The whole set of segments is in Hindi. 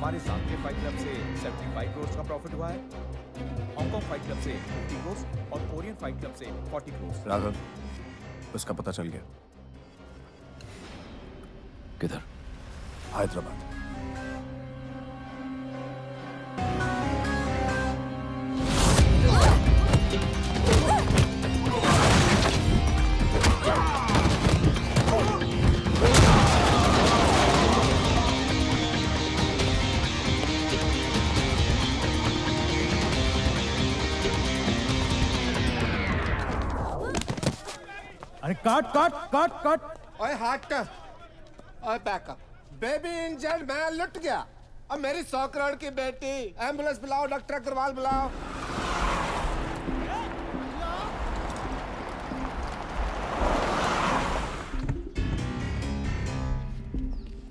हमारे सामने फाइट क्लब से 75 करोड़ का प्रॉफिट हुआ है, हांगकांग फाइट क्लब से 50 करोड़ और कोरियन फाइट क्लब से 40 करोड़। राघव, उसका पता चल गया। किधर? हैदराबाद। अरे काट काट काट काट। ओए हट, ओए बैकअप। बेबी इंजर्ड, मैं लुट गया। अब मेरी 100 करोड़ की बेटी। एम्बुलेंस बुलाओ, डॉक्टर अग्रवाल बुलाओ।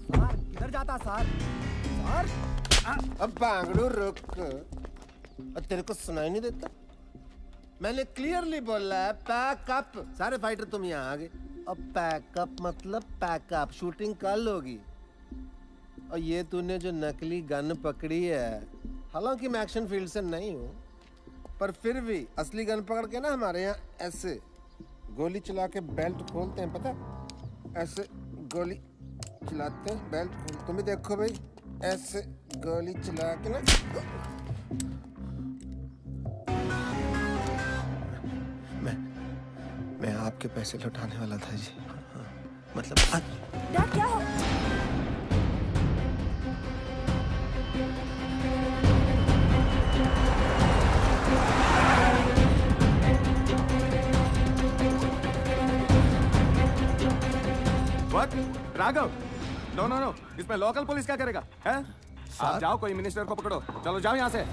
सर किधर जाता सर? सर अब बांगड़ू रुक। अब तेरे को सुनाई नहीं देता? मैंने क्लियरली बोला है पैकअप। सारे फाइटर तुम यहाँ आ गए। अब पैकअप मतलब पैकअप। शूटिंग कल होगी। और ये तूने जो नकली गन पकड़ी है, हालांकि मैं एक्शन फील्ड से नहीं हूँ, पर फिर भी असली गन पकड़ के ना हमारे यहाँ ऐसे गोली चला के बेल्ट खोलते हैं, पता? ऐसे गोली चलाते हैं, बेल्ट खोल। तुम भी देखो भाई, ऐसे गोली चला के ना। मैं आपके पैसे लौटाने वाला था जी। मतलब डैड क्या हो? What? Raghav, no no no, इसमें लोकल पुलिस क्या करेगा? हैं? आप जाओ, कोई मिनिस्टर को पकड़ो। चलो जाओ यहाँ से।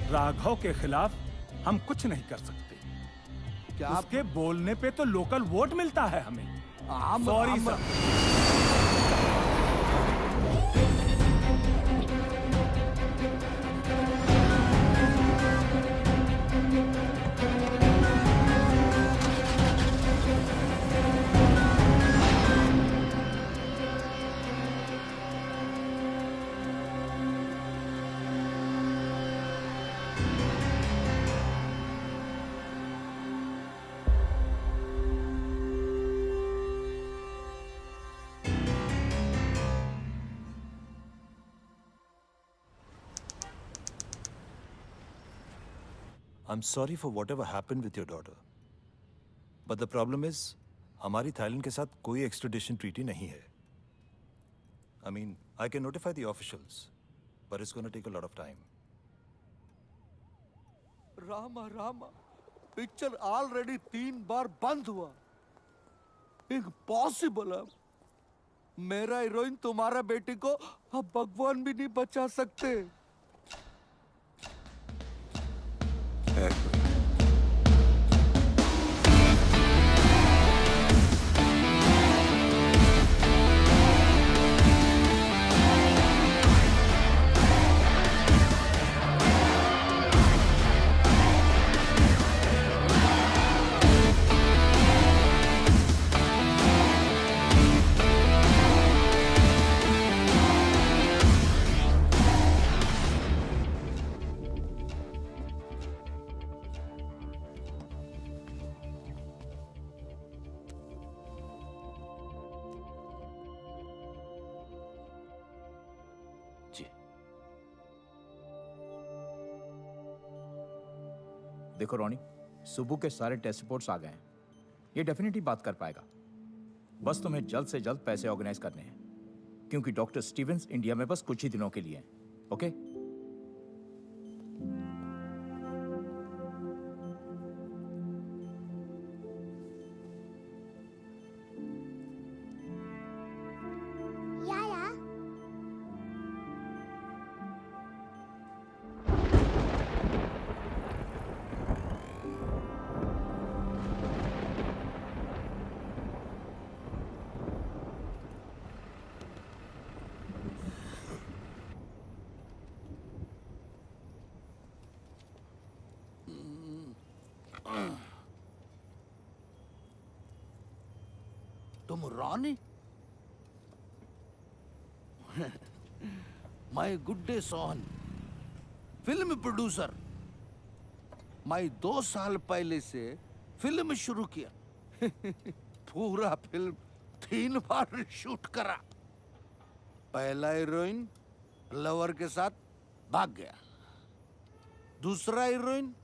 राघव के खिलाफ हम कुछ नहीं कर सकते। क्या उसके बोलने पे तो लोकल वोट मिलता है हमें। Sorry sir. I'm sorry for whatever happened with your daughter. But the problem is, हमारी थाईलैंड के साथ कोई extradition treaty नहीं है. I mean, I can notify the officials, but it's going to take a lot of time. Rama, picture already 3 बार बंद हुआ। इम्पॉसिबल है। मेरा हीरोइन तुम्हारा बेटी को अब भगवान भी नहीं बचा सकते। देखो रोनी, सुबह के सारे टेस्ट रिपोर्ट्स आ गए हैं। ये डेफिनेटली बात कर पाएगा। बस तुम्हें जल्द से जल्द पैसे ऑर्गेनाइज करने हैं, क्योंकि डॉक्टर स्टीवेंस इंडिया में बस कुछ ही दिनों के लिए हैं। ओके? तुम रानी? मैं गुड्डे सोहन, फिल्म प्रोड्यूसर। मैं 2 साल पहले से फिल्म शुरू किया। पूरा फिल्म 3 बार शूट करा। पहला हीरोइन लवर के साथ भाग गया, दूसरा हीरोइन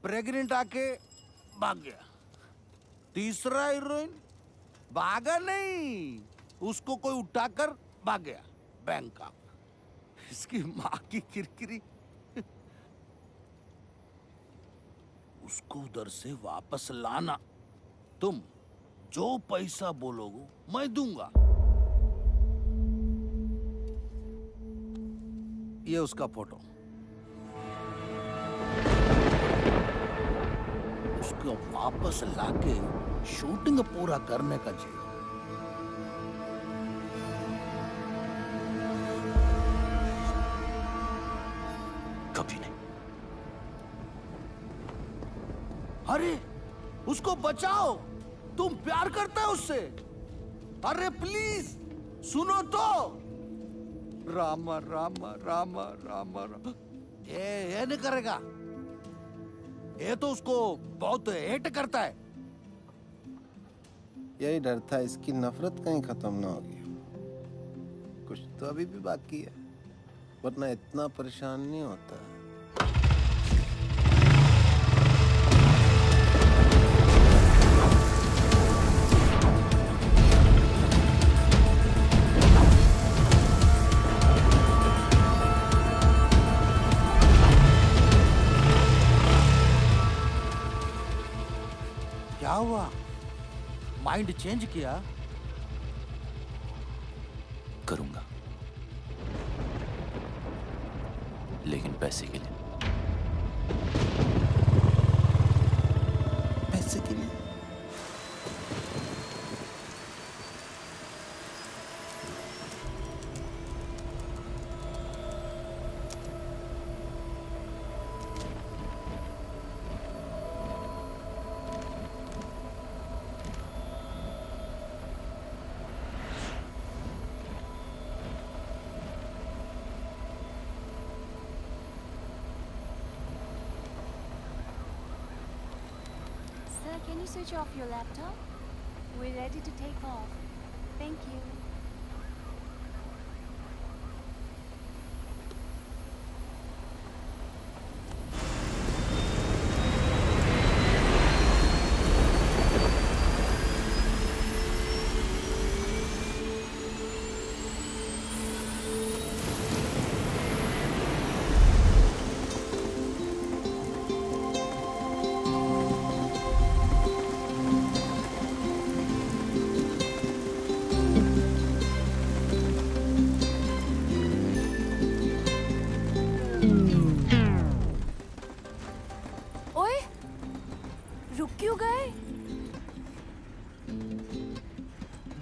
प्रेग्नेंट आके भाग गया, तीसरा हीरोइन भागा नहीं, उसको कोई उठाकर भाग गया बैंकॉक। इसकी माँ की किरकिरी। उसको उधर से वापस लाना। तुम जो पैसा बोलोगे मैं दूंगा। ये उसका फोटो। उसको वापस लाके शूटिंग पूरा करने का चाहिए। कभी नहीं। अरे उसको बचाओ, तुम प्यार करता है उससे। अरे प्लीज सुनो तो। रामा रामा रामा रामा रामा। ये नहीं करेगा। ये तो उसको बहुत हेट करता है। यही डर था, इसकी नफरत कहीं खत्म ना होगी। कुछ तो अभी भी बाकी है, वरना इतना परेशान नहीं होता। क्या हुआ? माइंड चेंज किया? करूंगा, लेकिन पैसे के लिए। पैसे के लिए? Can you switch off your laptop? We're ready to take off. Thank you.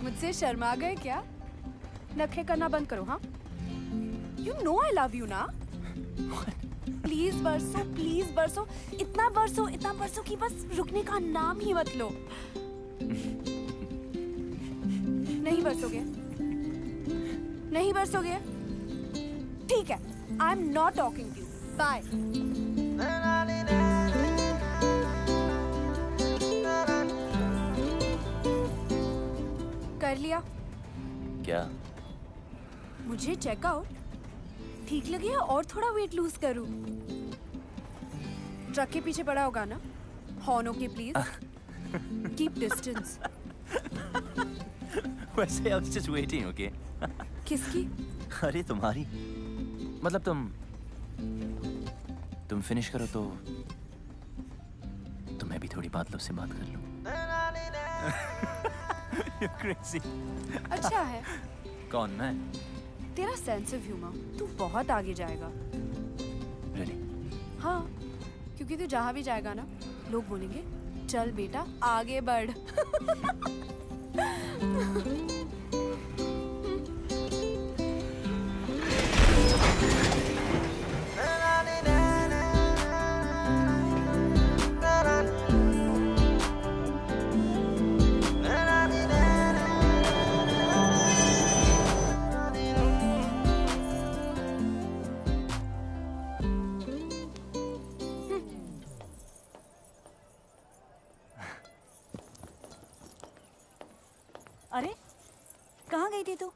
मुझसे शर्मा गए क्या? नखरे करना बंद करो। हाँ, you know I love you ना। प्लीज बरसो, इतना बरसो कि बस रुकने का नाम ही मत लो। नहीं बरसोगे? ठीक है, I am not talking to you. Bye. कर लिया क्या? मुझे चेकआउट ठीक लगे और थोड़ा वेट लूज करूं? ट्रक के पीछे पड़ा होगा ना? Horn okay please. Keep distance. वैसे I was just waiting, okay? किसकी? अरे तुम्हारी। मतलब तुम फिनिश करो तो मैं भी थोड़ी बादलों से बात कर लूं। You're crazy. अच्छा है। कौन, मैं? तेरा सेंस ऑफ ह्यूमर, तू बहुत आगे जाएगा। Really? हाँ, क्योंकि तू जहाँ भी जाएगा ना, लोग बोलेंगे चल बेटा आगे बढ़। बेटी तू?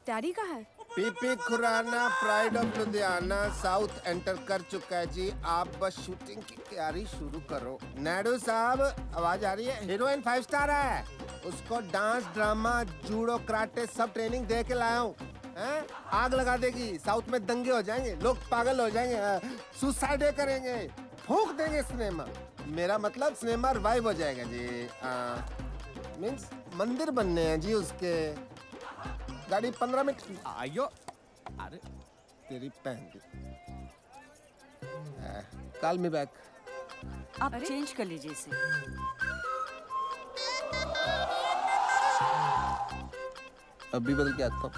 डैडी कहाँ है? PP Khurana pride of Ludhiana south enter कर चुका है जी। आप बस शूटिंग की तैयारी शुरू करो। नायडू साहब आवाज आ रही है? हीरोइन 5 स्टार है, उसको डांस ड्रामा जूडो कराटे सब ट्रेनिंग दे के लाया हूँ। आग लगा देगी, साउथ में दंगे हो जाएंगे, लोग पागल हो जाएंगे, सुसाइड करेंगे, फूंक देंगे सिनेमा। मेरा मतलब सिनेमा रिवाइव हो जाएगा जी। मीन्स मंदिर बनने हैं जी उसके। गाड़ी 15 मिनट। आयो। अरे तेरी पहन की। Call me back. आप चेंज कर लीजिए इसे। अभी बदल के आता हूँ।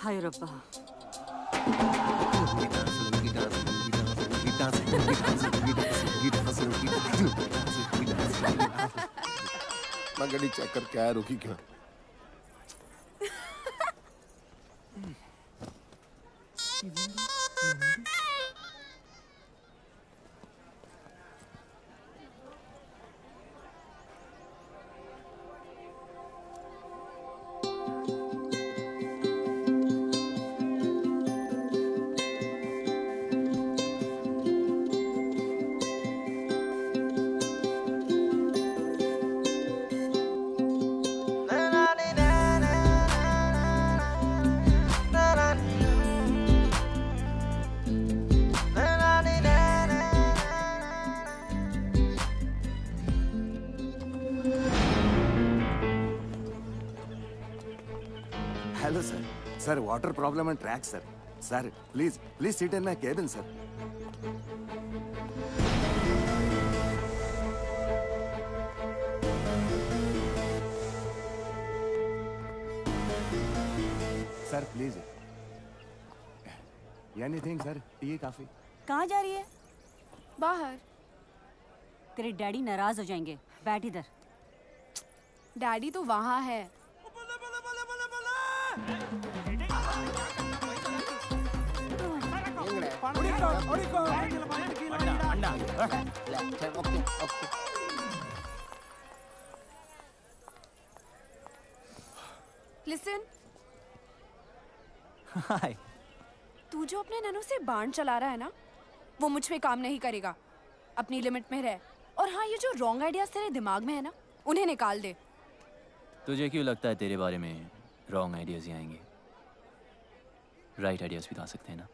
हाय रब्बा। मैं गाड़ी चेक करके आया, रुकी क्यों? Hello sir. Sir water problem and track sir. Sir please please sit in my cabin sir. Sir please anything sir, T काफी। कहाँ जा रही है? बाहर। तेरे डैडी नाराज हो जाएंगे, बैठ इधर। डैडी तो वहाँ है। लिसन, हाय। तू जो अपने ननू से बाण चला रहा है ना, वो मुझ पे काम नहीं करेगा। अपनी लिमिट में रह। और हाँ, ये जो रॉन्ग आइडियाज तेरे दिमाग में है ना, उन्हें निकाल दे। तुझे क्यों लगता है तेरे बारे में रॉन्ग आइडियाज ही आएंगे? राइट आइडियाज भी तो आ सकते हैं ना।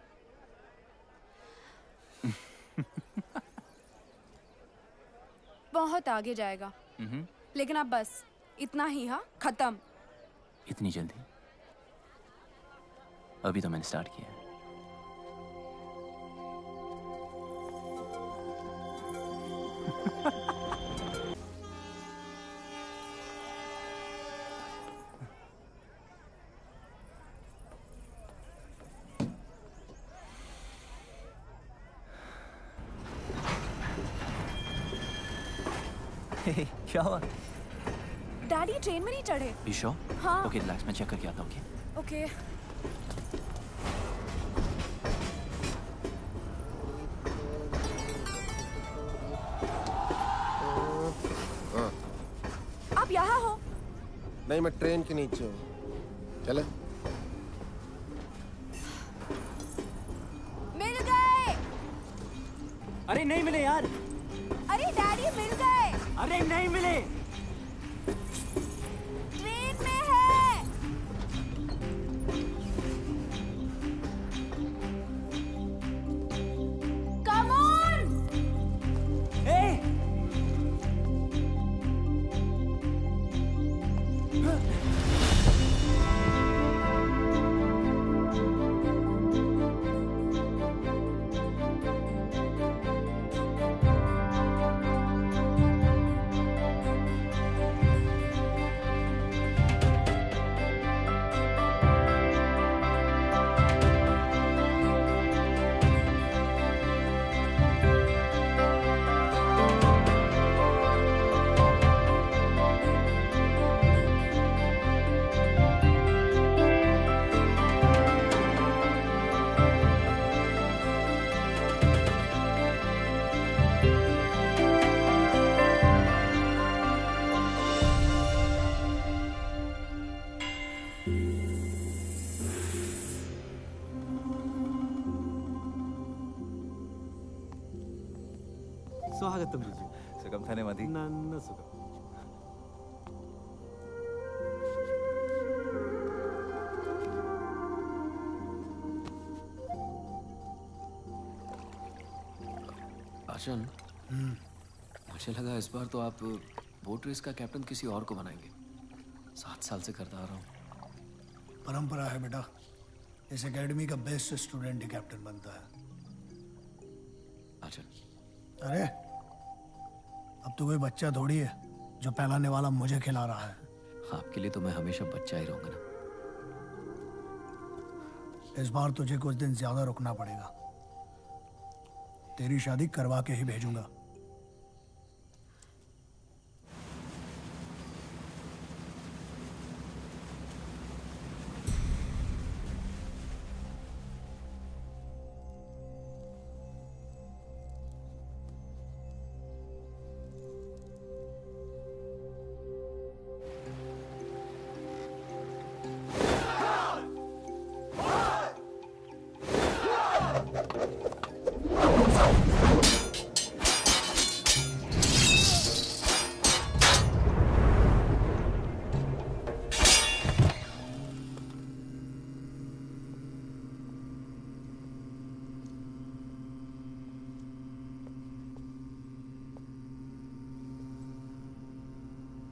बहुत आगे जाएगा। लेकिन अब बस इतना ही। हाँ, खत्म। इतनी जल्दी? अभी तो मैंने स्टार्ट किया है। क्या हुआ? डैडी ट्रेन में नहीं चढ़े। You sure? हाँ। ओके रिलैक्स, मैं चेक करके आता हूँ। ओके। आप यहाँ हो? नहीं, मैं ट्रेन के नीचे हूँ। चले? मिल गए। अरे नहीं मिले यार। अरे डैडी मिल गए। अरे नहीं मिले। ट्रेन में है। Come on. स्वागतम ऋजु. सुगम थाने मधी. नन्न सुगम. आर्चन, मुझे लगा इस बार तो आप बोट रेस का कैप्टन किसी और को बनाएंगे. 7 साल से करता आ रहा हूँ. परंपरा है बेटा. इस एकेडमी का बेस्ट स्टूडेंट ही कैप्टन बनता है. आर्चन. अरे अब तो कोई बच्चा थोड़ी है जो पहलाने वाला मुझे खिला रहा है. आपके लिए तो मैं हमेशा बच्चा ही रहूंगा ना. इस बार तुझे कुछ दिन ज्यादा रुकना पड़ेगा. तेरी शादी करवा के ही भेजूंगा.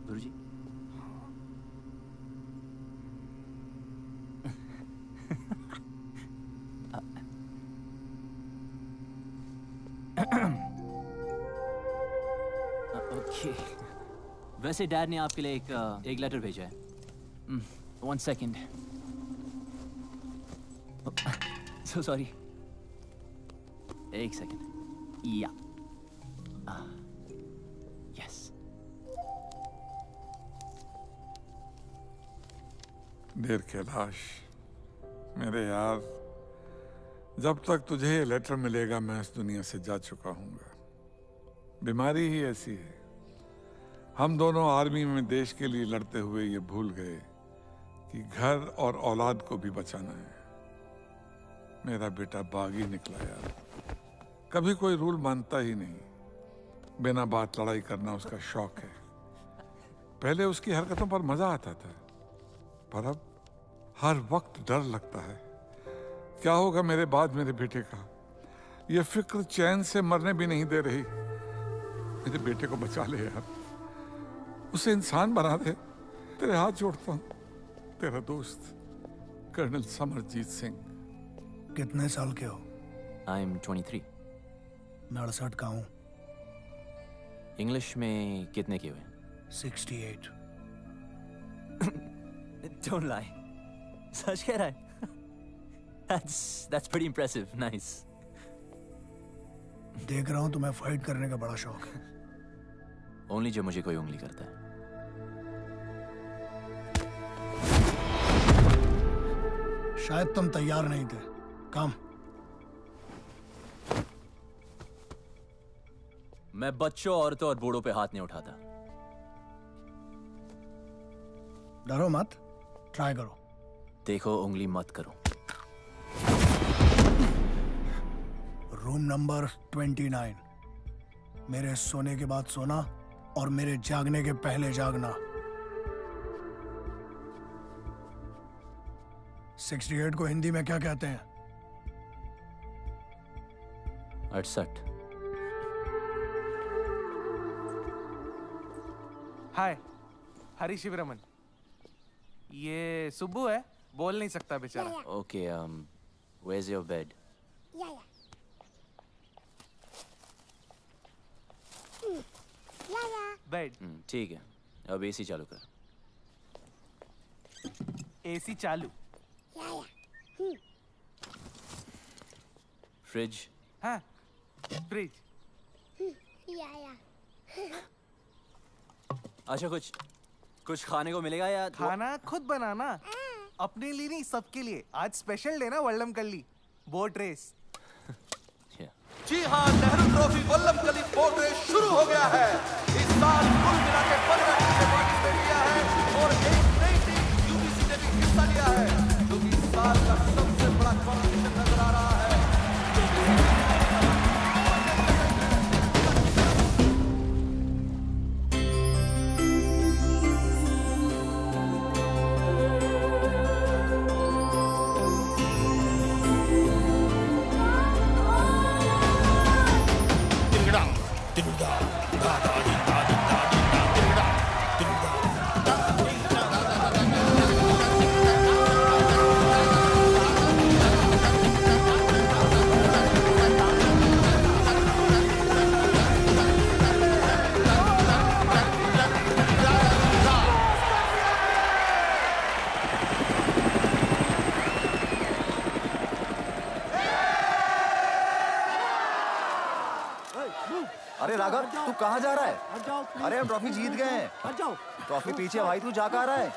गुरुजी. ओके. वैसे डैड ने आपके लिए एक लेटर भेजा है. 1 सेकेंड. So sorry. 1 सेकेंड. या. यस. देर कैलाश, मेरे यार, जब तक तुझे ये लेटर मिलेगा मैं इस दुनिया से जा चुका हूँगा. बीमारी ही ऐसी है. हम दोनों आर्मी में देश के लिए लड़ते हुए ये भूल गए कि घर और औलाद को भी बचाना है. मेरा बेटा बागी निकला यार. कभी कोई रूल मानता ही नहीं. बिना बात लड़ाई करना उसका शौक है. पहले उसकी हरकतों पर मजा आता था, पर अब हर वक्त डर लगता है. क्या होगा मेरे बाद मेरे बेटे का. ये फिक्र चैन से मरने भी नहीं दे रही. मेरे बेटे को बचा ले यार. उसे इंसान बना दे. तेरे हाथ जोड़ता हूँ. तेरा दोस्त कर्नल समरजीत सिंह. कितने साल के हो? I am 23. मैं 68 का हूँ. इंग्लिश में कितने के हुए? 68. Don't lie. सच कह रहा है? That's pretty impressive. Nice. देख रहा हूँ तुम्हें फाइट करने का बड़ा शौक है. Only जब मुझे कोई उंगली करता है. शायद तुम तैयार नहीं थे. कम. मैं बच्चों, औरतों और बूढ़ों पे हाथ नहीं उठाता. डरो मत. ट्राई करो. देखो, उंगली मत करो. Room number 29. मेरे सोने के बाद सोना और मेरे जागने के पहले जागना. 68 को हिंदी में क्या कहते हैं? 68. हाय, हरी शिवरमन. ये सुब्बू है. बोल नहीं सकता बेचारा. Okay, where's your bed? Bed. ठीक है. अब एसी चालू कर. एसी चालू. फ्रिज. हाँ, फ्रिज. अच्छा, कुछ खाने को मिलेगा या? खाना खुद बनाना. अपने लिए नहीं, सबके लिए. आज स्पेशल डे ना वल्लमकल्ली बोट रेस. जी हाँ, Nehru trophy Vallamkali boat race शुरू हो गया है. इस साल कुल मिला के 15 टीम ने पार्टिसिपेट किया है और एक नई टीम यूबीसी ने भी हिस्सा लिया है, जो कि इस साल का सबसे बड़ा कंपटीशन नजर आ रहा है. अरे राघव, तू कहाँ जा रहा है? अरे हम ट्रॉफी जीत गए हैं। ट्रॉफी पीछे है भाई, तू जा कहाँ रहा है?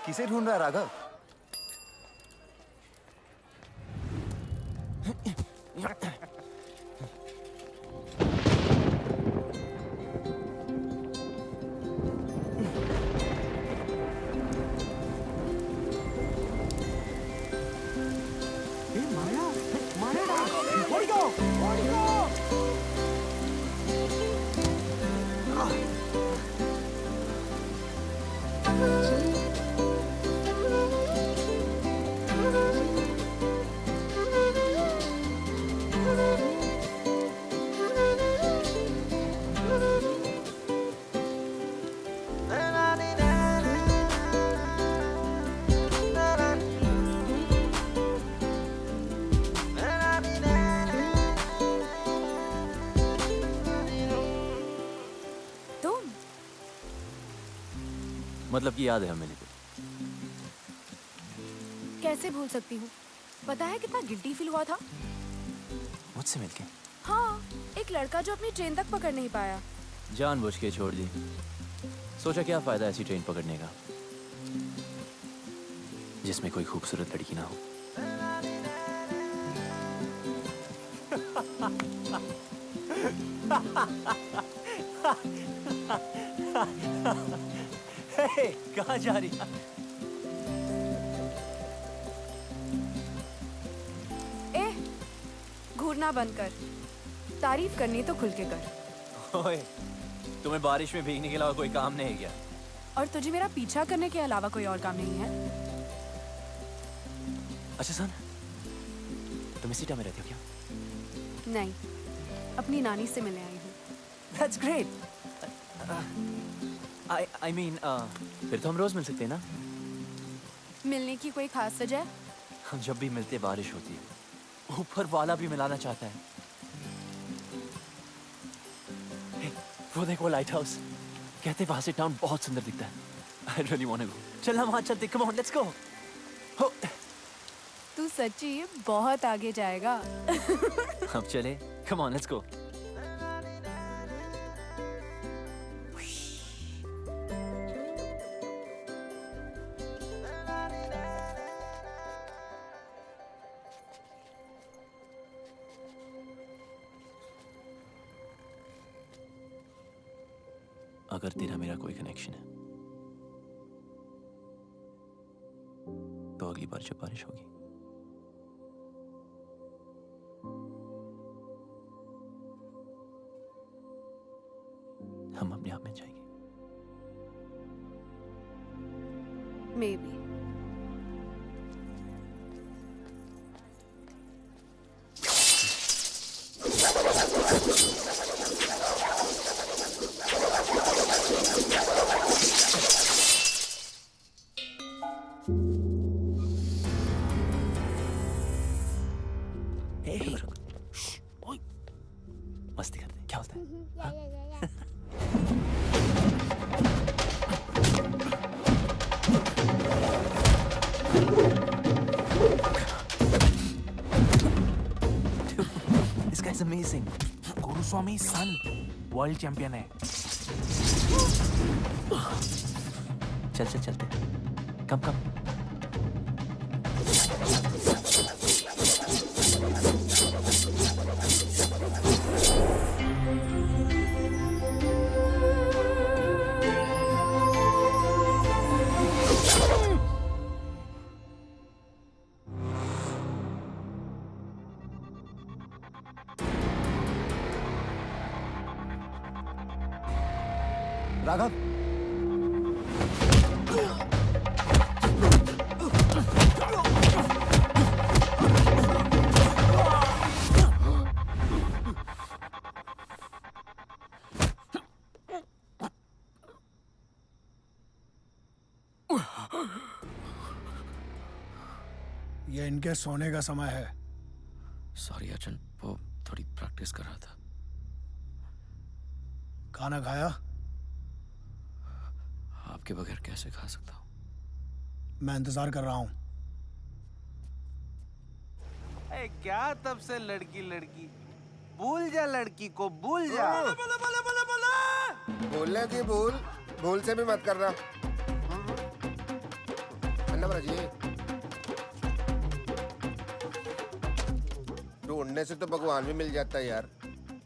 किसे ढूंढ रहा है राघव? मतलब कि याद है हमें को। कैसे भूल सकती हूँ? पता है कितना गिल्टी फील हुआ था मुझसे मिलके? हाँ, एक लड़का जो अपनी ट्रेन तक पकड़ नहीं पाया। जानबूझ के छोड़ दी। सोचा क्या फायदा ऐसी ट्रेन पकड़ने का जिसमें कोई खूबसूरत लड़की ना हो। कहाँ जा रही है? घूरना बंद कर। तारीफ करनी तो खुल के कर। ओए, तुम्हें बारिश में भीगने के अलावा कोई काम नहीं है क्या? और तुझे मेरा पीछा करने के अलावा कोई और काम नहीं है? अच्छा सुन, तुम इसी टाइम में रहती हो क्या? नहीं, अपनी नानी से मिलने आई हूँ। That's great. I mean, फिर तो हम रोज मिल सकते हैं ना? मिलने की कोई खास वजह? हम जब भी मिलते बारिश होती है। ऊपर वाला भी मिलाना चाहता है। Hey, वो देखो लाइट हाउस। कहते वहां से टाउन बहुत सुंदर दिखता है। I really want to go. चल हम वहां चलते। Come on, let's go. तू सच्ची बहुत आगे जाएगा। अब चले। Come on, let's go. अगर तेरा मेरा कोई कनेक्शन है तो अगली बार जब बारिश होगी हम अपने आप में जाएंगे। Maybe. मस्ती करते हैं, क्या होता है? This guy's amazing. Guruswamy son world champion है। चल चल चलते। कम कम। राघव, ये इनके सोने का समय है। सॉरी अर्जुन, वो थोड़ी प्रैक्टिस कर रहा था। खाना खाया? आपके बगैर कैसे खा सकता हूँ? मैं इंतजार कर रहा हूँ। क्या तब से लड़की लड़की, भूल जा लड़की को, भूल जा। भूलने की भूल से भी मत करना। अन्ना जी, ढूंढने से तो भगवान भी मिल जाता है यार,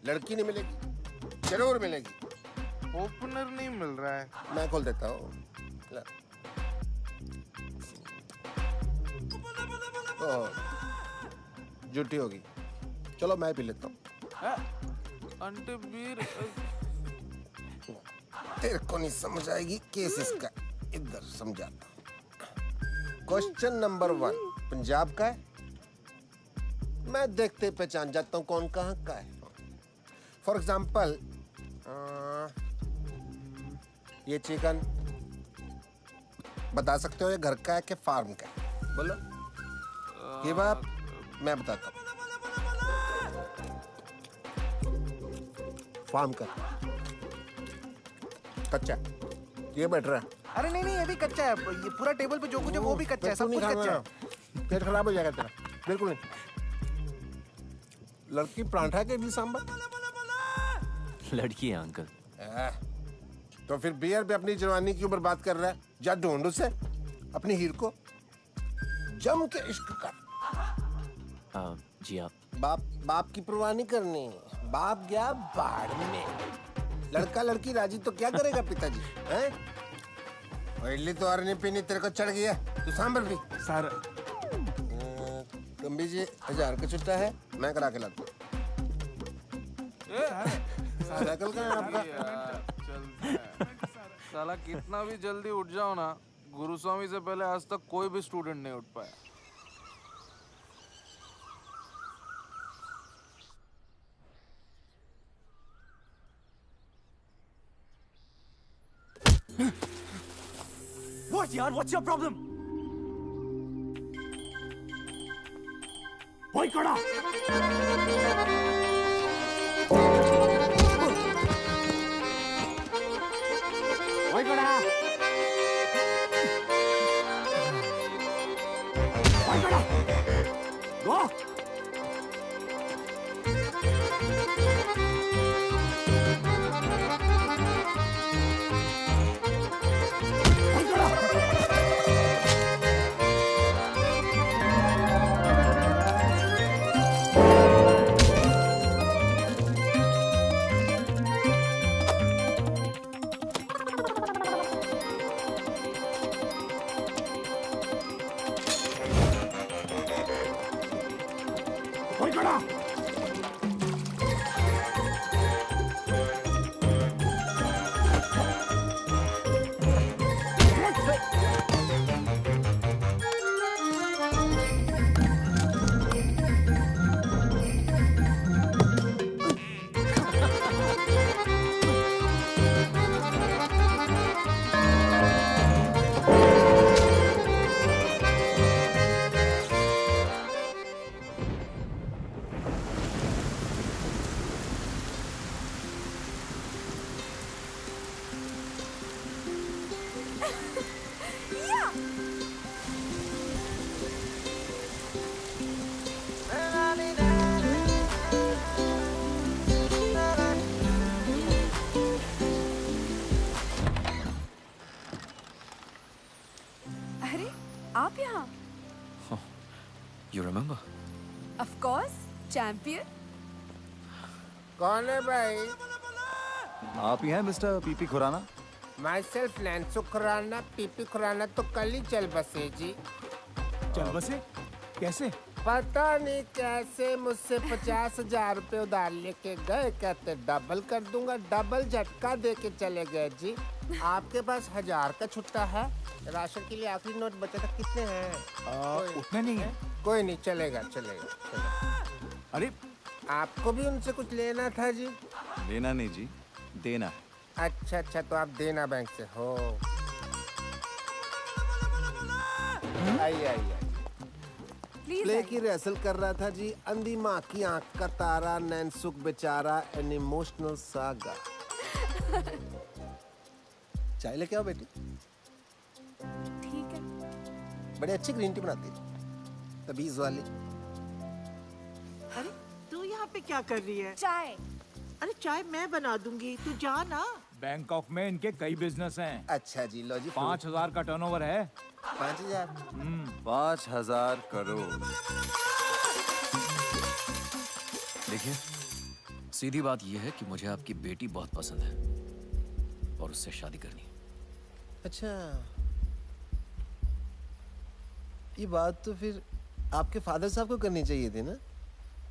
लड़की नहीं मिलेगी, जरूर मिलेगी। ओपनर नहीं मिल रहा है। मैं खोल देता हूँ। झूठी होगी, चलो मैं पी लेता हूँ। आंटी बीर। तेरे को नहीं समझ आएगी केस इसका, इधर समझाता हूँ। क्वेश्चन नंबर 1 पंजाब का है। मैं देखते पहचान जाता हूँ कौन कहाँ का है। फॉर एग्जाम्पल ये चिकन बता सकते हो ये घर का है कि फार्म का है? बोलो। ये बात मैं बताता हूँ। फार्म का कच्चा, ये बैठ रहा है। अरे नहीं नहीं, ये भी कच्चा है। ये पूरा टेबल पे जो कुछ है वो भी कच्चा है, सब कुछ कच्चा है। पेट खराब हो जाएगा तेरा। बिल्कुल नहीं। लड़की परांठा के भी सांबर। लड़की है अंकल। तो फिर बियर पे अपनी जवानी क्यों बर्बाद कर रहा है? जा ढूंढ उसे, अपनी हीर को जम के इश्क कर। जी आप। बाप की परवाह नहीं करनी। बाप गया बाढ़ में, लड़का लड़की राजी तो क्या करेगा पिताजी? हैं? इडली तो और नहीं पीनी, तेरे को चढ़ गया, तू सांबर पी। सर कम्बी जी 1000 का छुट्टा है, मैं करा के लाता हूँ। साइकिल का है आपका? साला कितना भी जल्दी उठ जाओ ना, गुरुस्वामी से पहले आज तक कोई भी स्टूडेंट नहीं उठ पाया। What yaar? What's your problem? Boy kada. Boy kada. Boy kada. Go. Of course, champion. कौन है भाई? आप ही हैं मिस्टर पीपी खुराना? Myself नैन्सो खुराना, पीपी खुराना तो कल ही चल बसे जी। चल बसे? कैसे? पता नहीं कैसे मुझसे 50,000 रुपए उधार लेके गए, कहते डबल कर दूंगा, डबल झटका दे के चले गए जी। आपके पास 1000 का छुट्टा है? राशन के लिए आखिरी नोट बचा था, कितने हैं? उतना नहीं है। कोई नहीं, चलेगा चलेगा। अरे आपको भी उनसे कुछ लेना था जी? लेना नहीं जी, देना है। अच्छा अच्छा, तो आप देना बैंक से हो। आइए आइए। प्लीज प्ले की रिहर्सल कर रहा था जी। अंधी माँ की आंख का तारा, नैनसुख बेचारा, एन इमोशनल सागा। चाय लेके आओ बेटी। ठीक है। बड़ी अच्छी ग्रीन टी बनाती है, तबीज वाली। अरे तू यहाँ पे क्या कर रही है? चाय। अरे चाय मैं बना दूंगी, तू जा ना। बैंकॉक में इनके कई बिजनेस हैं। अच्छा जी, लो जी। 5,000 का टर्नओवर है। 5,000? 5,000 करोड़। देखिए, सीधी बात यह है कि मुझे आपकी बेटी बहुत पसंद है और उससे शादी करनी है। अच्छा, ये बात तो फिर आपके फादर साहब को करनी चाहिए थी ना।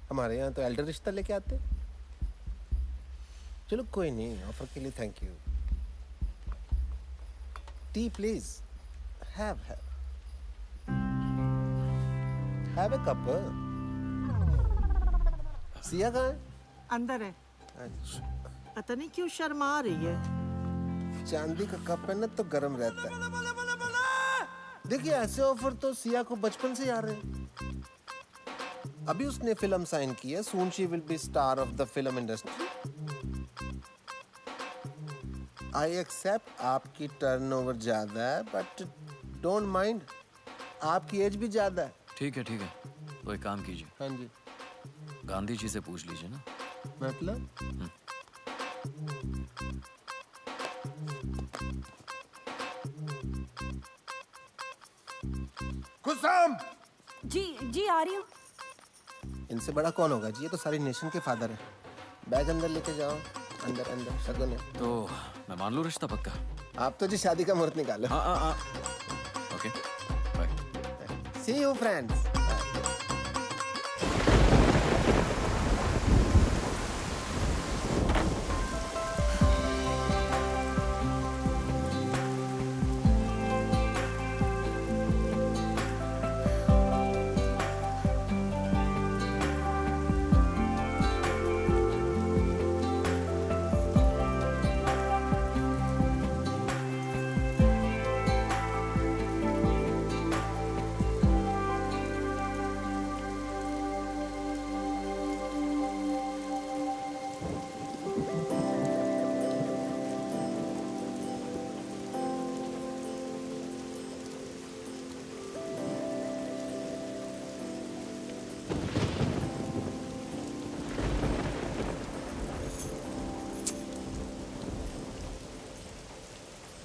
हमारे यहाँ तो एल्डर रिश्ता लेके आते। चलो कोई नहीं, ऑफर के लिए thank you. T please. Have a cup. Siya कहाँ है? अंदर है। अच्छा। पता नहीं क्यों शर्मा रही है। चांदी का कप है ना तो गर्म रहता है। देखिए ऐसे ऑफर तो सिया को बचपन से आ रहे हैं। अभी उसने फिल्म साइन की है। Soon she will be star of the film industry. I accept आपकी टर्नओवर ज्यादा है, बट डोंट माइंड, आपकी एज भी ज्यादा है। ठीक है, तो एक काम कीजिए। हाँ जी। गांधी जी से पूछ लीजिए ना। मतलब? कुसुम! जी आ रही हूँ। इनसे बड़ा कौन होगा जी? ये तो सारी नेशन के फादर है। बैग अंदर लेके जाओ। अंदर शगुन है। तो मैं मान लूं रिश्ता पक्का? आप तो जी शादी का मुहूर्त निकालो। हाँ। Okay, bye. See you friends.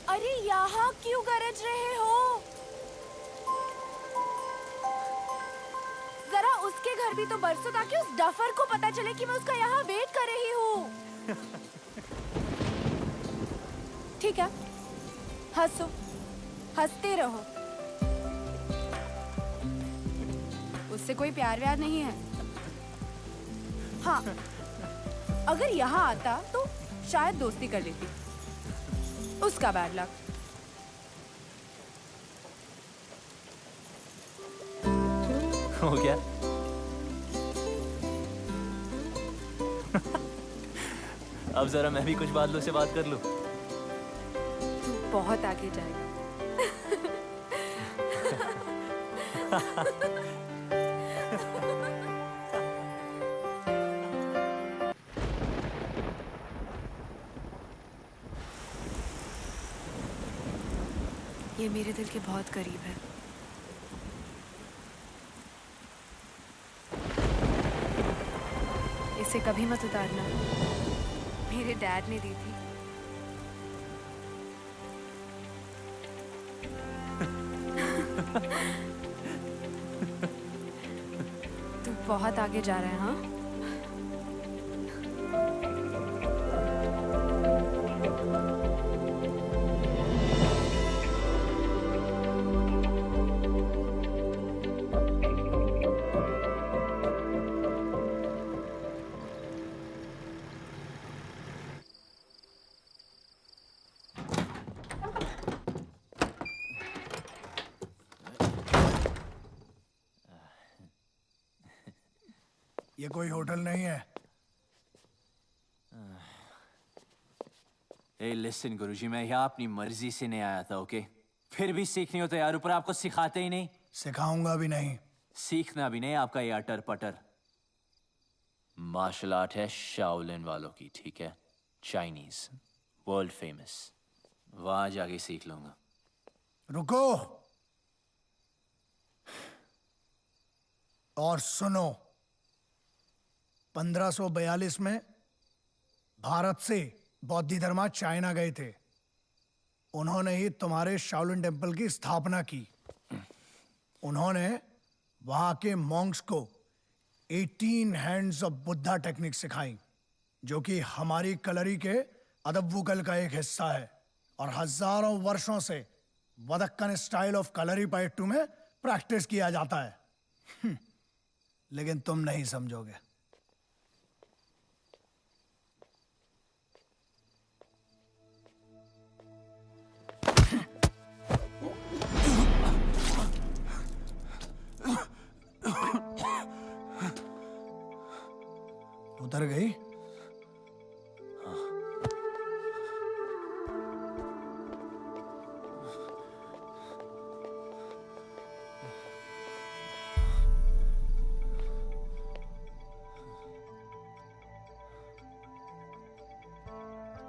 अरे यहाँ क्यों गरज रहे हो? जरा उसके घर भी तो बरसो ताकि उस डफर को पता चले कि मैं उसका यहाँ वेट कर रही हूँ। ठीक है, हंसो, हंसते रहो। उससे कोई प्यार व्यार नहीं है। हाँ, अगर यहाँ आता तो शायद दोस्ती कर लेती। उसका बैड लक। हो गया? अब जरा मैं भी कुछ बादलों से बात कर लूं। तू बहुत आगे जाएगा। ये मेरे दिल के बहुत करीब है। इसे कभी मत उतारना। मेरे डैड ने दी थी। तू बहुत आगे जा रहा है। हाँ, ये कोई होटल नहीं है। Hey, listen, गुरुजी, मैं यहाँ अपनी मर्जी से नहीं आया था, ओके? फिर भी सीखनी हो तो यार, ऊपर आपको सिखाते ही नहीं। सिखाऊंगा भी नहीं। सीखना भी नहीं आपका ये अटर पटर। मार्शल आर्ट है शाओलिन वालों की, ठीक है? Chinese, world famous. वहां जाके सीख लूंगा। रुको और सुनो। 1542 में भारत से बौद्ध धर्मा चाइना गए थे। उन्होंने ही तुम्हारे शाओलिन टेम्पल की स्थापना की। उन्होंने वहां के मॉन्क्स को 18 हैंड्स ऑफ बुद्धा टेक्निक सिखाई, जो कि हमारी कलरी के अदब्बुकल का एक हिस्सा है और हजारों वर्षों से वदक्कन स्टाइल ऑफ कलरी पाइट्टू में प्रैक्टिस किया जाता है। लेकिन तुम नहीं समझोगे। उतर गई?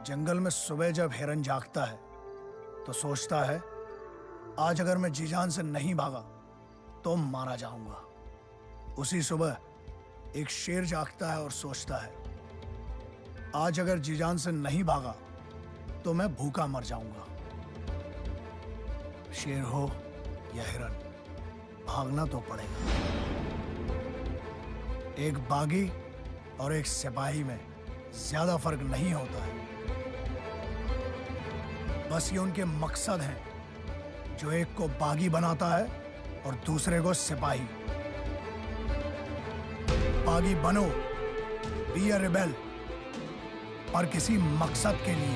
जंगल में सुबह जब हिरन जागता है तो सोचता है, आज अगर मैं जी जान से नहीं भागा तो मारा जाऊंगा। उसी सुबह एक शेर जागता है और सोचता है, आज अगर जी जान से नहीं भागा तो मैं भूखा मर जाऊंगा। शेर हो या हिरन, भागना तो पड़ेगा। एक बागी और एक सिपाही में ज्यादा फर्क नहीं होता है। बस ये उनके मकसद हैं, जो एक को बागी बनाता है और दूसरे को सिपाही। बागी बनो, बी अ रिबेल, पर किसी मकसद के लिए।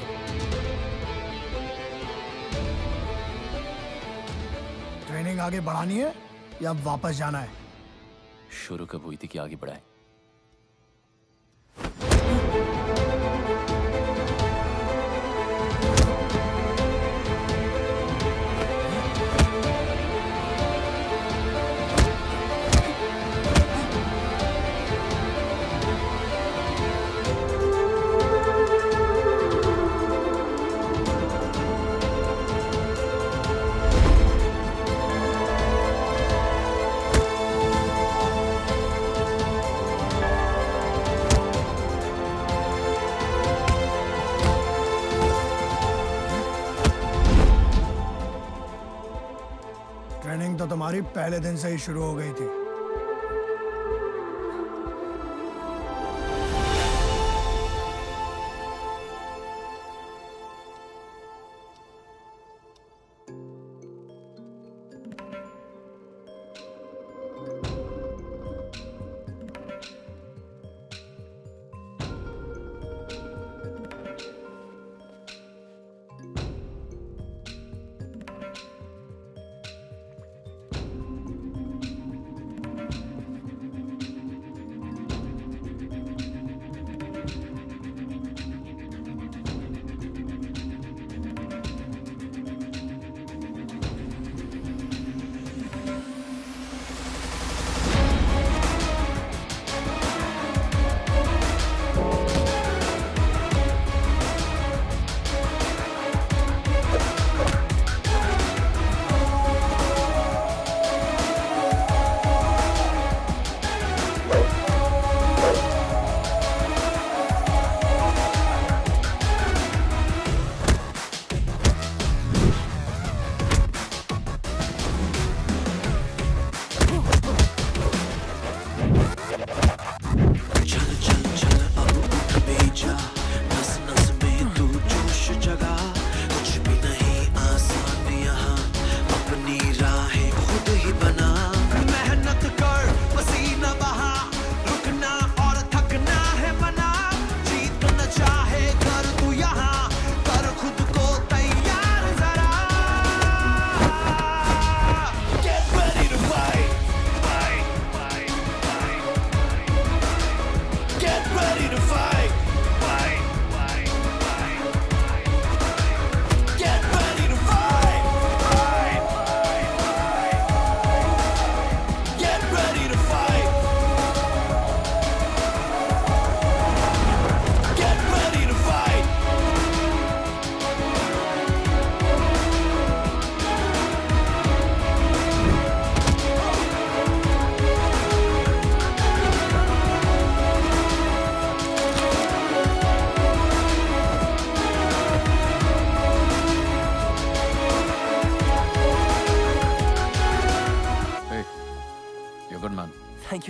ट्रेनिंग आगे बढ़ानी है या वापस जाना है? शुरू कब हुई थी कि आगे बढ़ाए? ट्रेनिंग तो तुम्हारी पहले दिन से ही शुरू हो गई थी।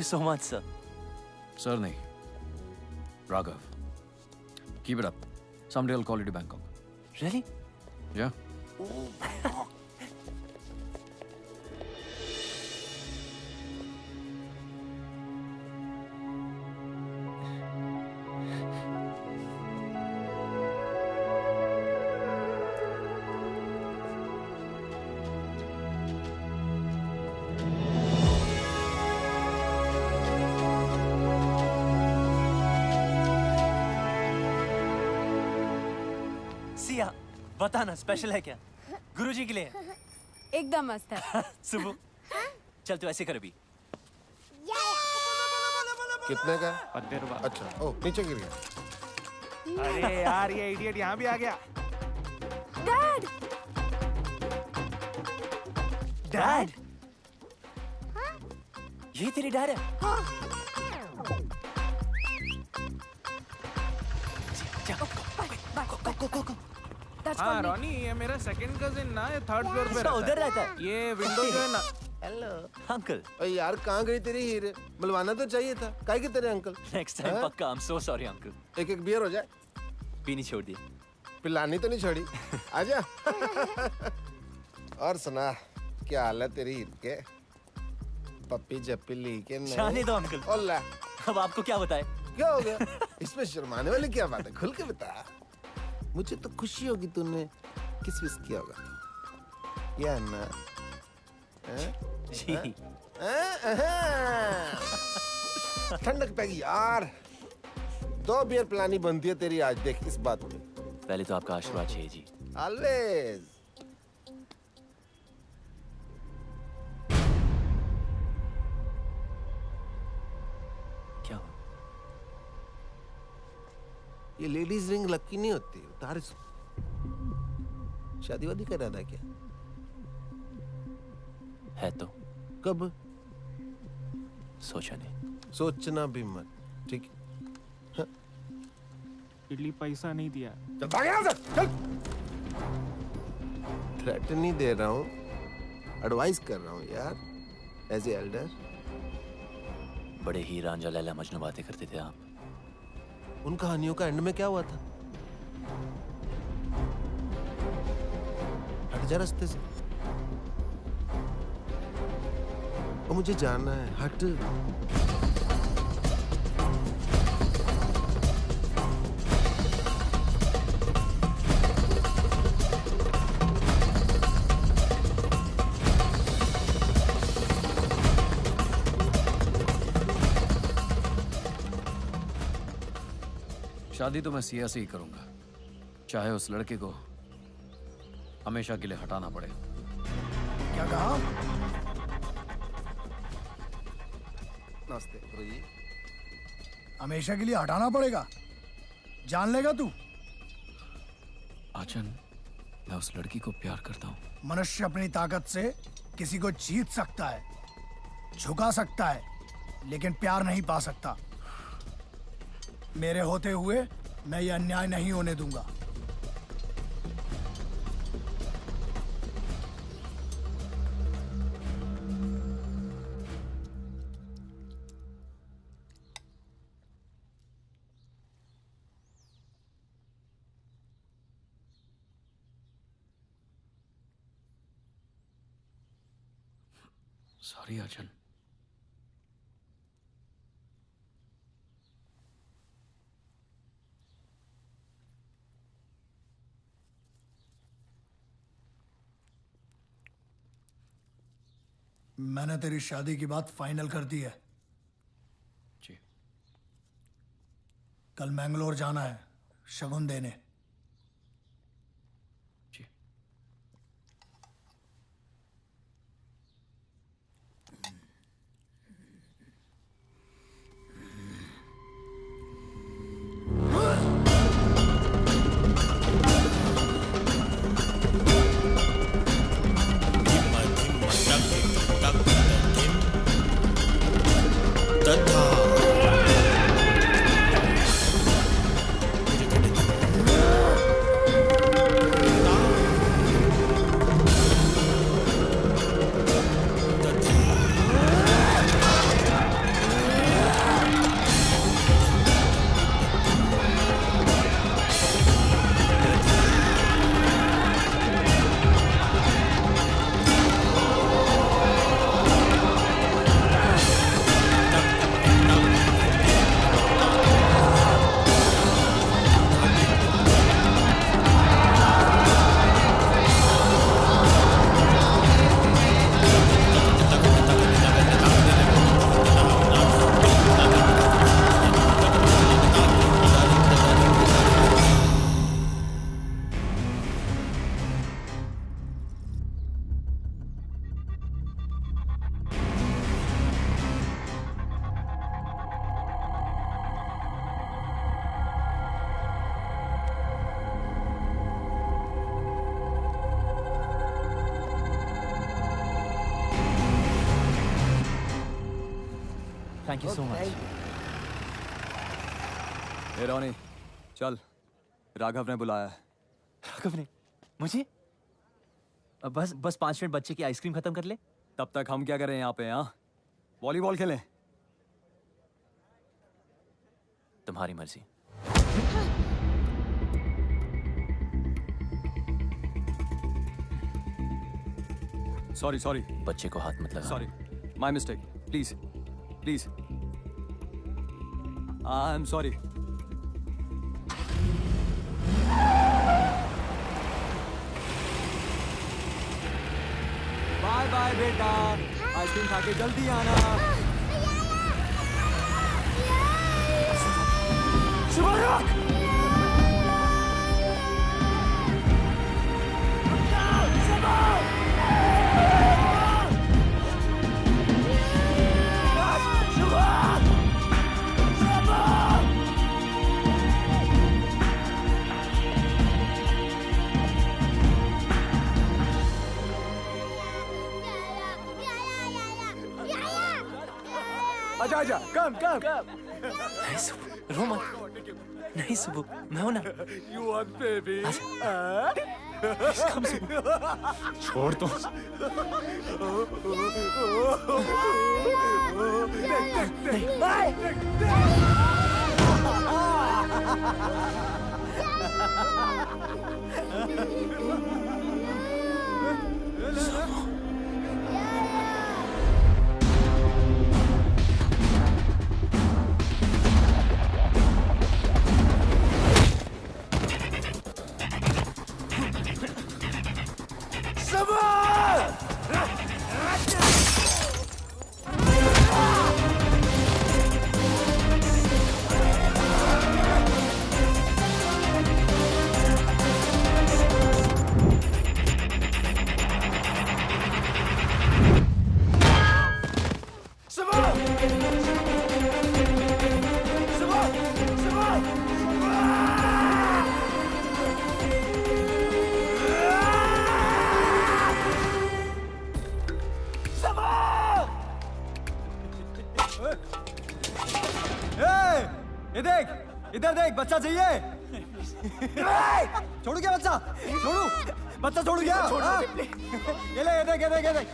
you so much, sir. Sir नहीं, Raghav. Keep it up. Someday I'll call you to Bangkok. Really? Yeah. Siya, बताना स्पेशल है क्या? गुरुजी के लिए है? एकदम मस्त है। सुबह, चल तू ऐसे कर अभी। कितने का? 50 रुपए। अच्छा, ओ नीचे गिर गया। अरे यार ये इडियट यहाँ भी आ गया। डैड। डैड? ये तेरी डैड है? हाँ रॉनी, ये मेरा सेकंड कजिन ना, ये थर्ड फ्लोर पे रहता है। उधर रहता है। ये विंडो जो है ना। Hello uncle. अरे यार कहाँ गई तेरी हीरे? बुलवाना तो चाहिए था। काहे के तेरे अंकल? नेक्स्ट टाइम पक्का। I'm so sorry uncle. एक बियर हो जाए। पीनी छोड़ दी। पिलानी तो नहीं छोड़ी। आजा। और सुना, क्या हाल है तेरी हीर के? पप्पी जप्पी ली के नहीं? जाने दो अंकल। ओला। अब आपको क्या बताए? क्या हो गया? इसमें शर्माने वाली क्या बात है? खुल के बता। मुझे तो खुशी होगी तूने किस विस किया होगा। या ना? जी। ठंडक पैगी यार। 2 बियर पिलानी बनती है तेरी आज, देख इस बात में। पहले तो आपका आशीर्वाद चाहिए जी। ऑलवेज। क्या? ये लेडीज रिंग लकी नहीं होती, उतार इसको। शादी वादी कर रहा था क्या? है तो। कब? सोचा नहीं। सोचना भी मत, ठीक है? इडली पैसा नहीं दिया। चल भाग यहाँ से, चल। थ्रेट नहीं दे रहा हूँ, एडवाइस कर रहा हूँ यार, एज ए एल्डर। बड़े ही रांझा लैला मजनू बातें करते थे आप। उन कहानियों का एंड में क्या हुआ था? हट जा रास्ते से। और मुझे जाना है, हट। शादी तो मैं सिया से ही करूंगा, चाहे उस लड़के को हमेशा के लिए हटाना पड़े। क्या कहा? नमस्ते गुरुजी। हमेशा के लिए हटाना पड़ेगा? जान लेगा तू? आचन, मैं उस लड़की को प्यार करता हूँ। मनुष्य अपनी ताकत से किसी को जीत सकता है, झुका सकता है, लेकिन प्यार नहीं पा सकता। मेरे होते हुए मैं ये अन्याय नहीं होने दूंगा। सॉरी आचन। मैंने तेरी शादी की बात फाइनल कर दी है। जी। कल मैंगलोर जाना है शगुन देने। जी। तथा थैंक यू सो मच। ए रोनी, चल, राघव ने बुलाया है। राघव ने मुझे? बस 5 मिनट बच्चे की आइसक्रीम खत्म कर ले। तब तक हम क्या करें यहाँ पे? हाँ, वॉलीबॉल खेलें। तुम्हारी मर्जी। सॉरी बच्चे को हाथ मत लगा। Sorry, my mistake. Please please, I am sorry. Bye bye बेटा, आइसक्रीम खा के जल्दी आना। आजा, कम। नहीं सुबह, रो मत। नहीं सुबह, मैं हूं ना। You want baby? कम सुबह, छोड़ दो। इधर देख, बच्चा चाहिए। छोड़ू क्या बच्चा? छोड़ू? बच्चा छोड़ू क्या? ये देख।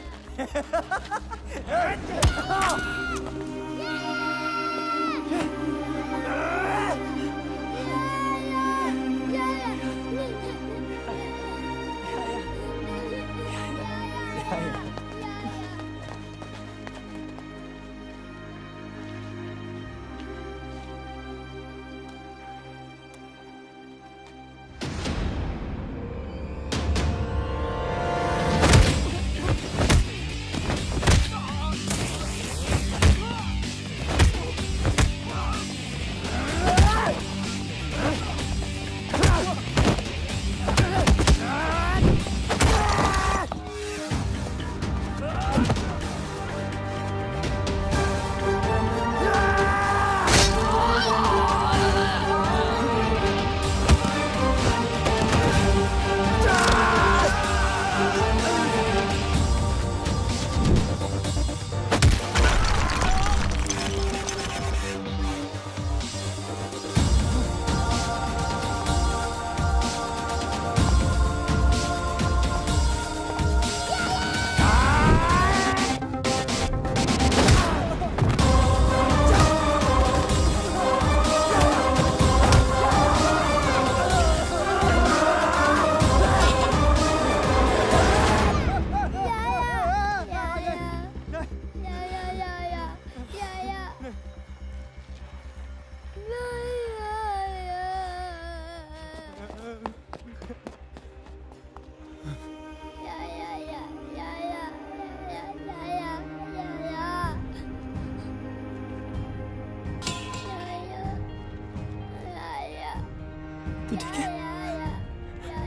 तू ठीक है?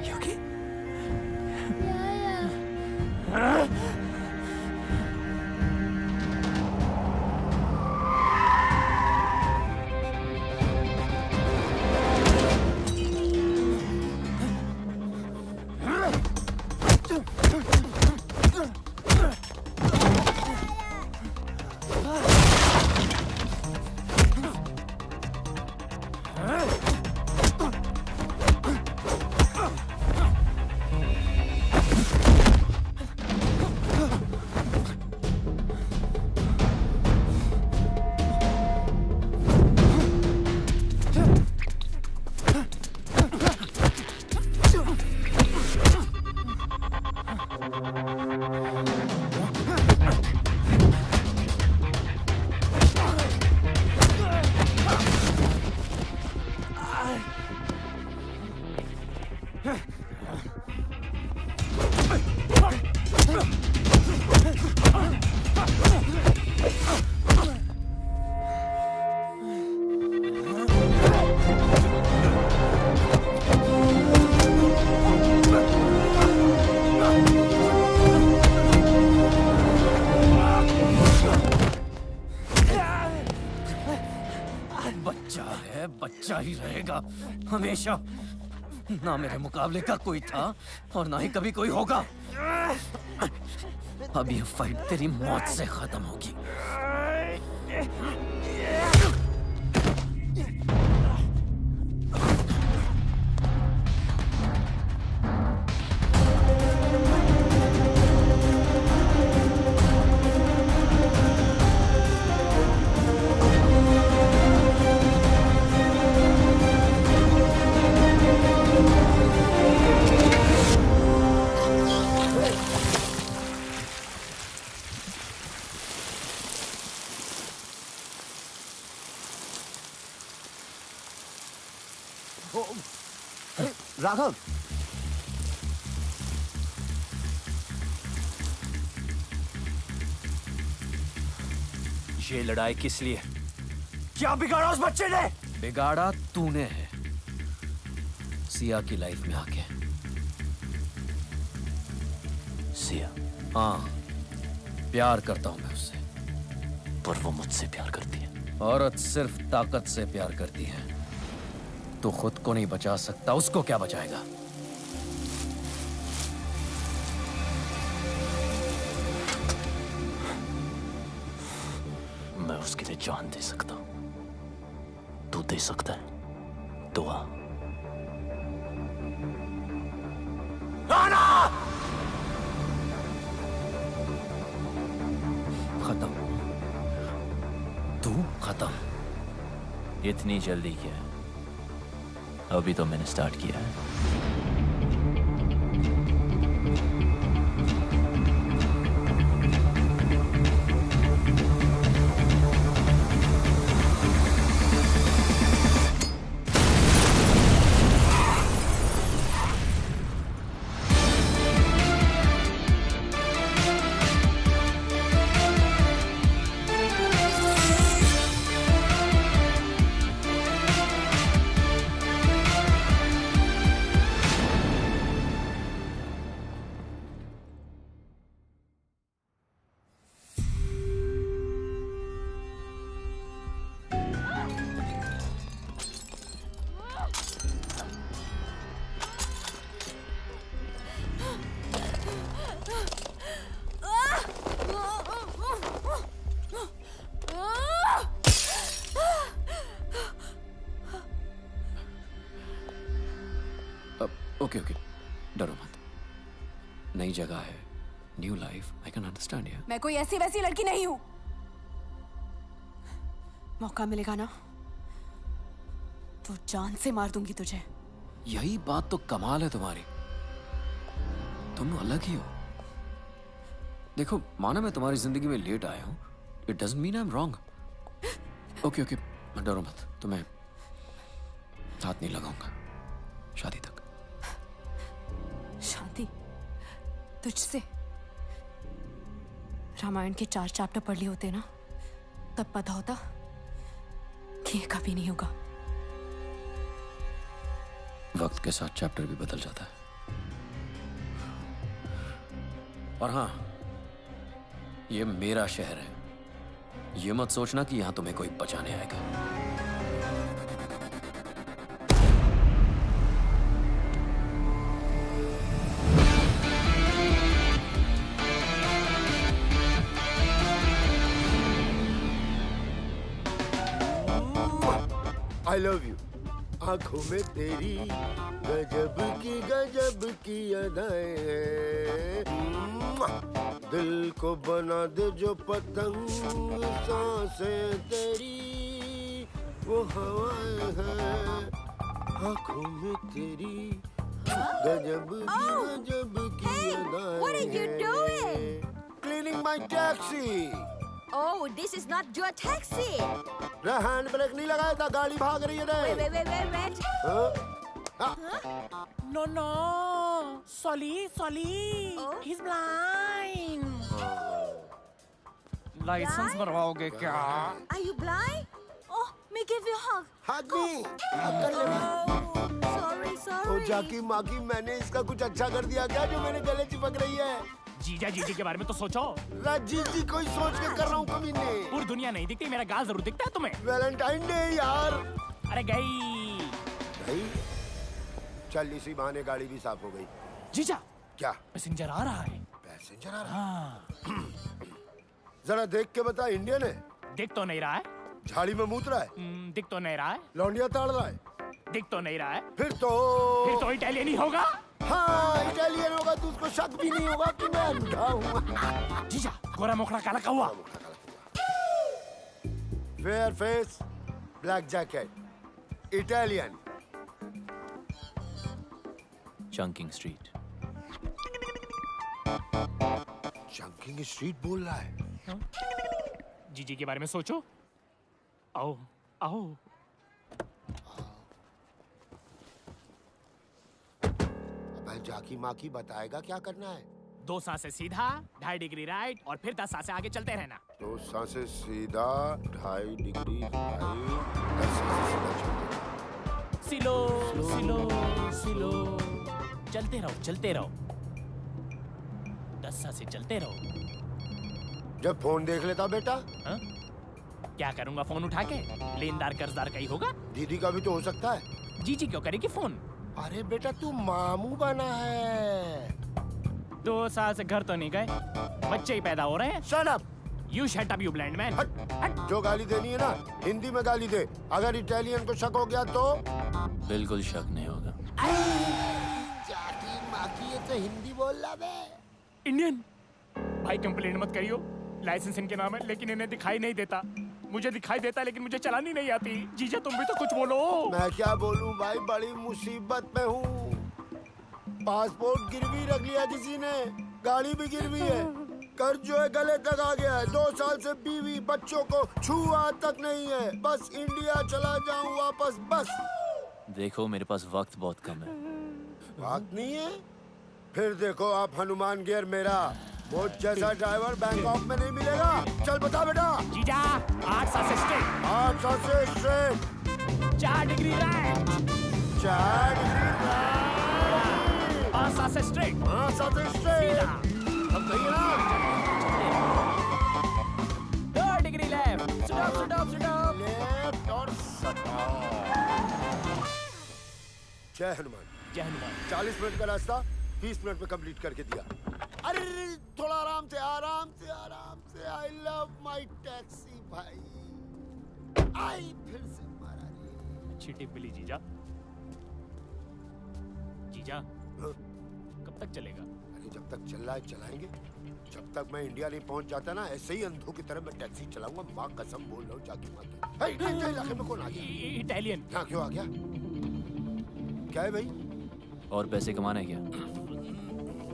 You okay? है बच्चा ही रहेगा हमेशा। ना मेरे मुकाबले का कोई था और ना ही कभी कोई होगा। अब ये फाइट तेरी मौत से खत्म होगी। राघव, ये लड़ाई किस लिए? क्या बिगाड़ा उस बच्चे ने? बिगाड़ा तूने है सिया की लाइफ में आके। सिया? हाँ, प्यार करता हूं मैं उससे। पर वो मुझसे प्यार करती है। औरत सिर्फ ताकत से प्यार करती है। तू खुद को नहीं बचा सकता, उसको क्या बचाएगा? मैं उसके लिए जान दे सकता हूं। तू दे सकता है दुआ? खत्म। तू खत्म। इतनी जल्दी क्या? अभी तो मैंने स्टार्ट किया है। ओके ओके, डरो मत। नई जगह है, new life, I can understand you. मैं कोई ऐसी वैसी लड़की नहीं हूं। मौका मिलेगा ना तो जान से मार दूंगी तुझे। यही बात तो कमाल है तुम्हारी। तुम अलग ही हो। देखो, माना मैं तुम्हारी जिंदगी में लेट आया हूं, it doesn't mean I am wrong. Okay okay, डरो मत, तुम्हें हाथ नहीं लगाऊंगा शादी तक। शादी तुझसे? रामायण के 4 चैप्टर पढ़ लिए होते ना, तब पता होता कि ये कभी नहीं होगा। वक्त के साथ चैप्टर भी बदल जाता है। और हाँ, ये मेरा शहर है। ये मत सोचना कि यहां तुम्हें कोई बचाने आएगा। I love you। आंखों में तेरी गजब की अदाएं हैं। दिल को बना दे जो पतंग, सांसें तेरी वो हवाएं हैं। आंखों में तेरी गजब की अदाएं। What are you doing? Cleaning my taxi। Oh, this is not your taxi। Hand brake नहीं लगाया था, गाड़ी भाग रही है रे। Wait। No, Solly, he's blind। License बनवाओगे क्या? Are you blind? Oh, me give you a hug। Hug me। कर ले। Sorry। ओ जाकी माकी, मैंने इसका कुछ अच्छा कर दिया क्या जो मेरे गले चिपक रही है? जीजा जीजी के बारे में तो सोचो। जीजी कोई सोच के कर रहा हूँ कभी नहीं। पूरी दुनिया नहीं दिखती, मेरा गाल जरूर दिखता है तुम्हें। वैलेंटाइन डे यार। अरे गई। गई? चल इसी बहाने गाड़ी भी साफ हो गई। जीजा क्या? पैसेंजर आ रहा है। पैसेंजर आ रहा है? जरा देख के बता, इंडियन है? दिख तो नहीं रहा है। झाड़ी में मूत रहा है? दिख तो नहीं रहा है। लौंडिया ताड़ रहा है? दिख तो नहीं रहा है। फिर तो इटालियन ही होगा। हाँ इटालियन होगा तो उसको शक भी नहीं होगा कि मैं अंधा हूँ। जीजा गोरा मोखड़ा काला कौवा। Fair face, black jacket, Italian. Chunking street. Chunking street बोल रहा है? जीजी के बारे में सोचो। आओ आओ। अब जाकी माकी बताएगा क्या करना है। 2 सांसें सीधा, 2.5 डिग्री राइट और फिर 10 सांसें आगे चलते रहना। 2 सांसें सीधा, 2.5 डिग्री राइट, 10 सांसें सीधा चलते। सिलो सिलो सिलो। चलते रहो चलते रहो। 10 सांसें चलते रहो। जब फोन देख लेता बेटा? हा? क्या करूंगा फोन उठा के? लेनदार कर्जदार का ही होगा। दीदी का भी तो हो सकता है। जीजी क्यों करेगी फोन? अरे बेटा तू मामू बना है। 2 साल से घर तो नहीं गए, बच्चे ही पैदा हो रहे हैं। Shut up. You shut up, you blind man. हट। जो गाली देनी है ना हिंदी में गाली दे। अगर इटालियन को शक हो गया तो? बिल्कुल शक नहीं होगा। जाकी माकी ये तो हिंदी बोल रहा बे। इंडियन भाई कंप्लेंट मत करियो। लाइसेंस इनके नाम है लेकिन इन्हें दिखाई नहीं देता। मुझे दिखाई देता लेकिन मुझे चलानी नहीं आती। जीजा तुम भी तो कुछ बोलो। मैं क्या बोलूं भाई, बड़ी मुसीबत में हूँ। पासपोर्ट गिरवी रख लिया किसी ने, गाड़ी भी गिरवी है, कर्ज जो है गले तक आ गया है। 2 साल से बीवी बच्चों को छुआ तक नहीं है। बस इंडिया चला जाऊं वापस बस। देखो मेरे पास वक्त बहुत कम है। वक्त नहीं है? फिर देखो आप हनुमान गियर मेरा। वो जैसा ड्राइवर बैंकॉक में नहीं मिलेगा। चल बता बेटा। जीजा 8 सांसें स्ट्रेट। 8 सांसें straight. 4 degree right. 4 degree right. 5 सांसें स्ट्रेट। 5 सांसें स्ट्रेट। अब गई ना? 2 डिग्री लेफ्ट। स्टॉप। लेफ्ट और जय हनुमान। जय हनुमान। 40 मिनट का रास्ता 20 मिनट में कंप्लीट करके दिया। अरे थोड़ा आराम से आराम से आराम से। आई लव माई टैक्सी भाई। आई फिर से मारा रे। अच्छी टिप मिली जीजा। जीजा कब तक चलेगा? अरे जब तक चल रहा है चलाएंगे। जब तक मैं इंडिया नहीं पहुंच जाता ना ऐसे ही अंधों की तरह मैं टैक्सी चलाऊंगा। माँ कसम बोल रहा हूँ जाके माँ। इलाके में कौन आ गया? इटालियन। यहाँ क्यों आ गया? क्या है भाई? और पैसे कमाने क्या?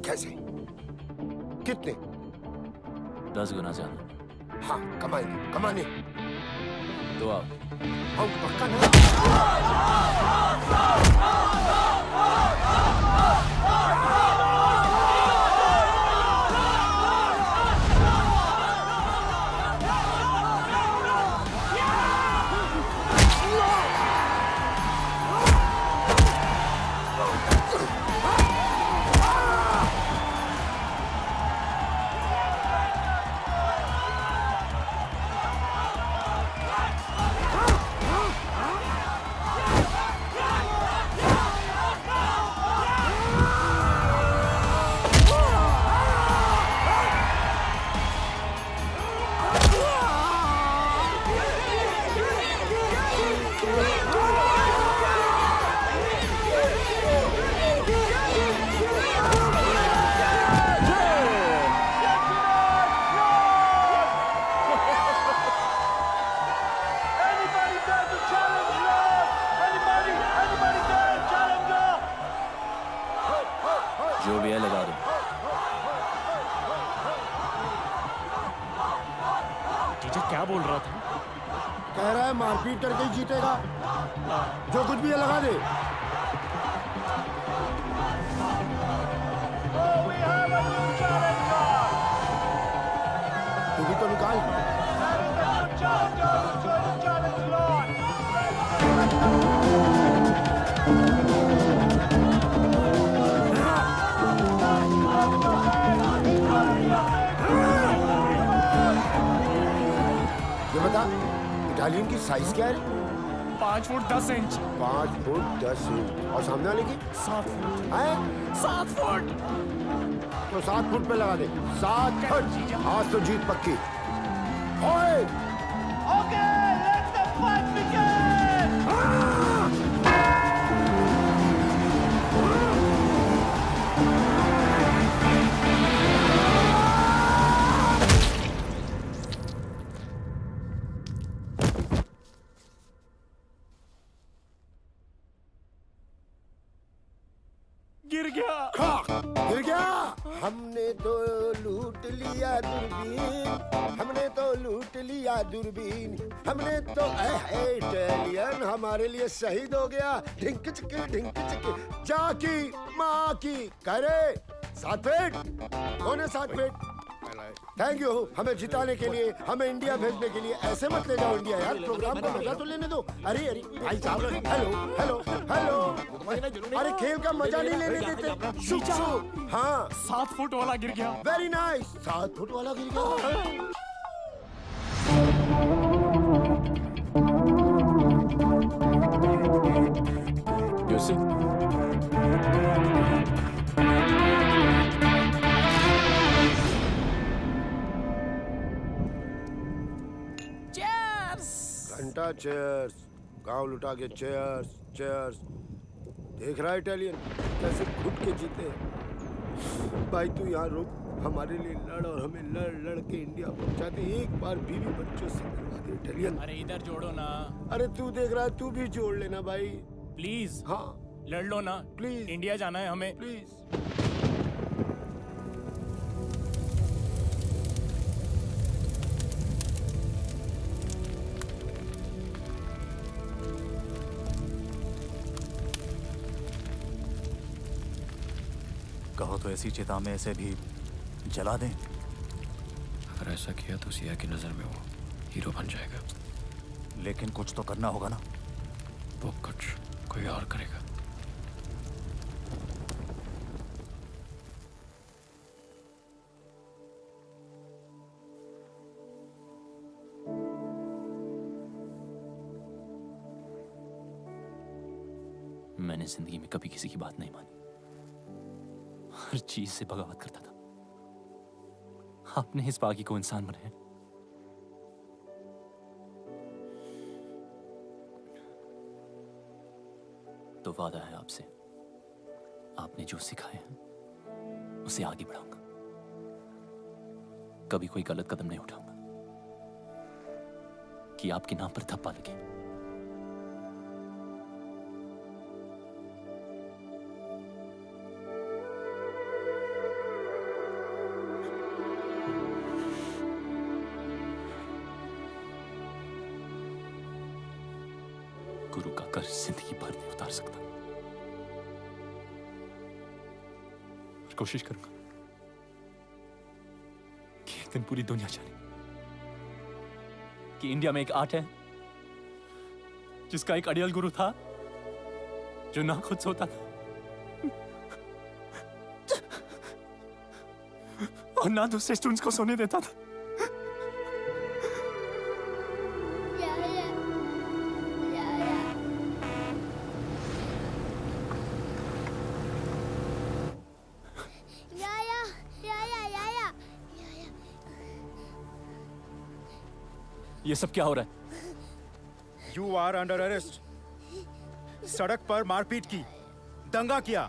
कैसे? कितने? 10 गुना ज्यादा। हाँ कमाएंगे, कमाने। तो आओ। हम पक्का ना। जो भी है लगा दो। जीजा क्या बोल रहा था? कह रहा है मारपीट करके ही जीतेगा। जो कुछ भी है लगा दे। तू भी तो निकाल। ये बता इटालियन की साइज क्या है? 5 फुट 10 इंच। 5 foot 10 inch. और सामने वाले की 7 फुट। है 7 फुट। तो 7 फुट पे लगा दे। 7 फुट। आज तो जीत पक्की। ओए okay, let the fight begin. गिर गया। गिर गया। हमने तो लूट लिया दूरबीन, हमने तो लूट लिया दूरबीन, हमने तो इटालियन हमारे लिए शहीद हो गया। ढिंक चिकी जाकी माँ की करे 7 फीट। कौन है 7 फीट? थैंक यू हमें जिताने के लिए, हमें इंडिया भेजने के लिए। ऐसे मत ले जाओ इंडिया यार, प्रोग्राम को मजा तो लेने दो। अरे अरे भाई साहब, हेलो हेलो हेलो। अरे खेल का मजा नहीं लेने देते। हाँ 7 फुट वाला गिर गया। Very nice. 7 फुट वाला गिर गया। घंटा चेयर्स, गांव लुटा के चेयर्स चेयर्स। देख रहा है इटालियन कैसे घुट के जीते। भाई तू यहाँ रुक, हमारे लिए लड़ और हमें लड़ लड़ के इंडिया पहुंचा दे। एक बार बीवी बच्चों से मिलवा दे इटालियन। अरे इधर जोड़ो ना। अरे तू देख रहा है, तू भी जोड़ लेना भाई प्लीज। हाँ लड़ लो ना प्लीज। इंडिया जाना है हमें प्लीज। कहो तो ऐसी चिता में ऐसे भी जला दें। अगर ऐसा किया तो सिया की नजर में वो हीरो बन जाएगा। लेकिन कुछ तो करना होगा ना। वो कुछ कोई और करेगा। मैंने जिंदगी में कभी किसी की बात नहीं मानी, हर चीज से बगावत करता था। आपने इस बागी को इंसान बनाया। तो वादा है आपसे, आपने जो सिखाया है उसे आगे बढ़ाऊंगा। कभी कोई गलत कदम नहीं उठाऊंगा कि आपके नाम पर थप्पा लगे। गुरु का कर्ज जिंदगी भर नहीं उतार सकता, और कोशिश करूंगा कि एक दिन पूरी दुनिया जाने कि इंडिया में एक आर्ट है जिसका एक अड़ियल गुरु था जो ना खुद सोता था और ना दूसरे स्टूडेंट्स को सोने देता था। ये सब क्या हो रहा है? You are under arrest. सड़क पर मारपीट की, दंगा किया,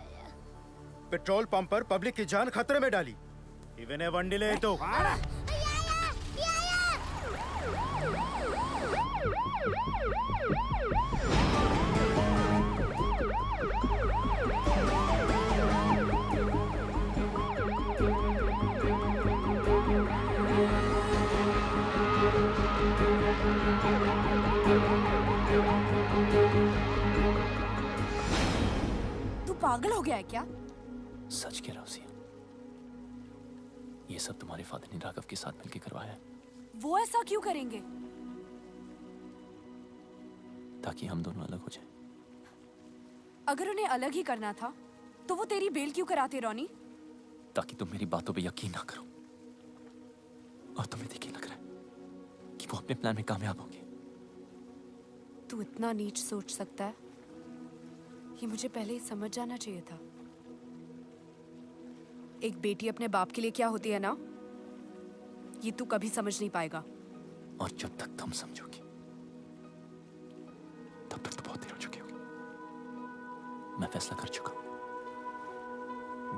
पेट्रोल पंप पर पब्लिक की जान खतरे में डाली। इवन ए वंडिले तो तू पागल हो गया है क्या? सच कह रहा हूं सिया, ये सब तुम्हारे फादर ने राघव के साथ मिलकर करवाया है, वो ऐसा क्यों करेंगे? ताकि हम दोनों अलग हो जाएं। अगर उन्हें अलग ही करना था तो वो तेरी बेल क्यों कराते रोनी? ताकि तुम मेरी बातों पे यकीन ना करो और तुम्हें देखिए लग रहा है कि वो अपने प्लान में कामयाब होंगे। तू इतना नीच सोच सकता है, ये मुझे पहले ही समझ जाना चाहिए था। एक बेटी अपने बाप के लिए क्या होती है ना, ये तू कभी समझ नहीं पाएगा। और जब तक तुम समझोगी तब तक तो बहुत देर हो चुकी होगी। मैं फैसला कर चुका हूं।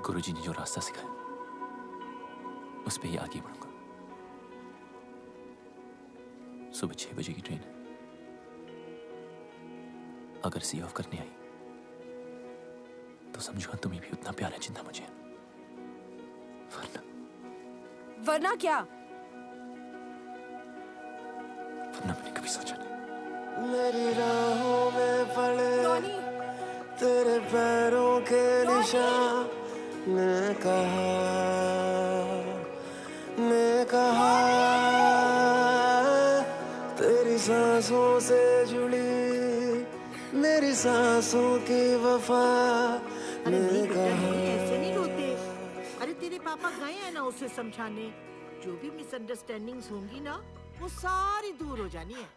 गुरुजी ने जो रास्ता सिखाया उस पे ही आगे बढ़ूंगा। सुबह 6 बजे की ट्रेन है। अगर सी ऑफ करने आई तो समझो तुम्हें भी उतना प्यार है जितना मुझे। वरना क्या? वरना मैंने कभी सोचा नहीं। मेरी राहों में पड़े तेरे पैरों के निशान, ने कहा तेरी सांसों से जुड़ी मेरी सांसों की वफा, अरे नहीं बेटा, नहीं, ऐसे नहीं रोते। अरे तेरे पापा गए हैं ना उसे समझाने। जो भी मिसअंडरस्टैंडिंग्स होंगी ना, वो सारी दूर हो जानी है।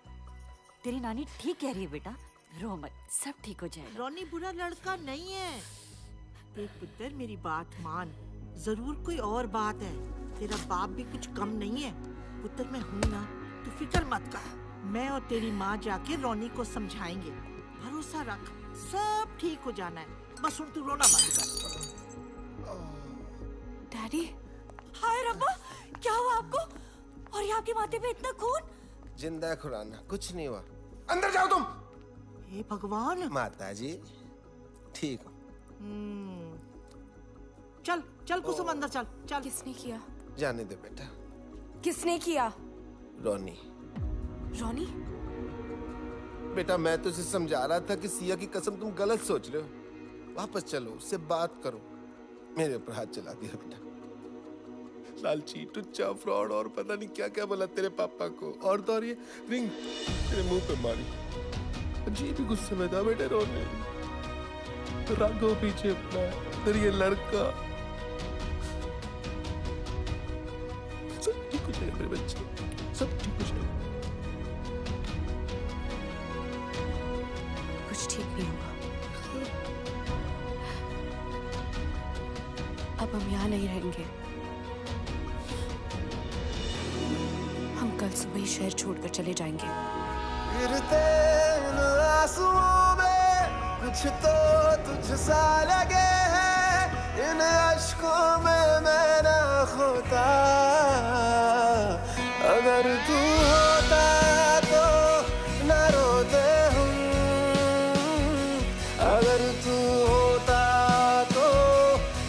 तेरी नानी ठीक कह रही है बेटा, रो मत, सब ठीक हो जाएगा। रोनी बुरा लड़का नहीं है। देख पुत्र, मेरी बात मान, जरूर कोई और बात है। तेरा बाप भी कुछ कम नहीं है। पुत्र मैं हूं ना, तू फिक्र मत कर। मैं और तेरी माँ जाके रोनी को समझाएंगे। भरोसा रख, सब ठीक हो जाना है। बस उन तू रोना बंद कर। डैडी, हाय रब्बा, क्या हुआ आपको? और ये आपके माथे पे इतना खून? जिंदा है खुराना, कुछ नहीं हुआ। अंदर जाओ तुम। हे भगवान। माता जी ठीक हो? चल चल कुसुम, अंदर चल चल। किसने किया? जाने दे बेटा। किसने किया? रोनी। रोनी? बेटा मैं तुझे समझा रहा था कि सिया की कसम तुम गलत सोच रहे हो। वापस चलो, उससे बात करो। मेरे ऊपर हाथ चला दिया बेटा। लालची, टुच्चा, फ्रॉड और पता नहीं क्या क्या बोला तेरे पापा को। और तो और ये रिंग तेरे मुंह पे मारी। अजीब ही गुस्से में था बेटे रोने। राघव पीछे अपना फिर ये लड़का। सब ठीक हो जाएगा मेरे बच्चे, सब ठीक हो जाएगा। कुछ ठीक नहीं होगा। अब हम यहाँ नहीं रहेंगे। हम कल सुबह ही शहर छोड़कर चले जाएंगे। गिरते इन आंसुओं में कुछ तो तुझसा लगे है। इन अश्कों में मैं ना खोता। अगर तू होता तो न रोते हम। अगर तू होता तो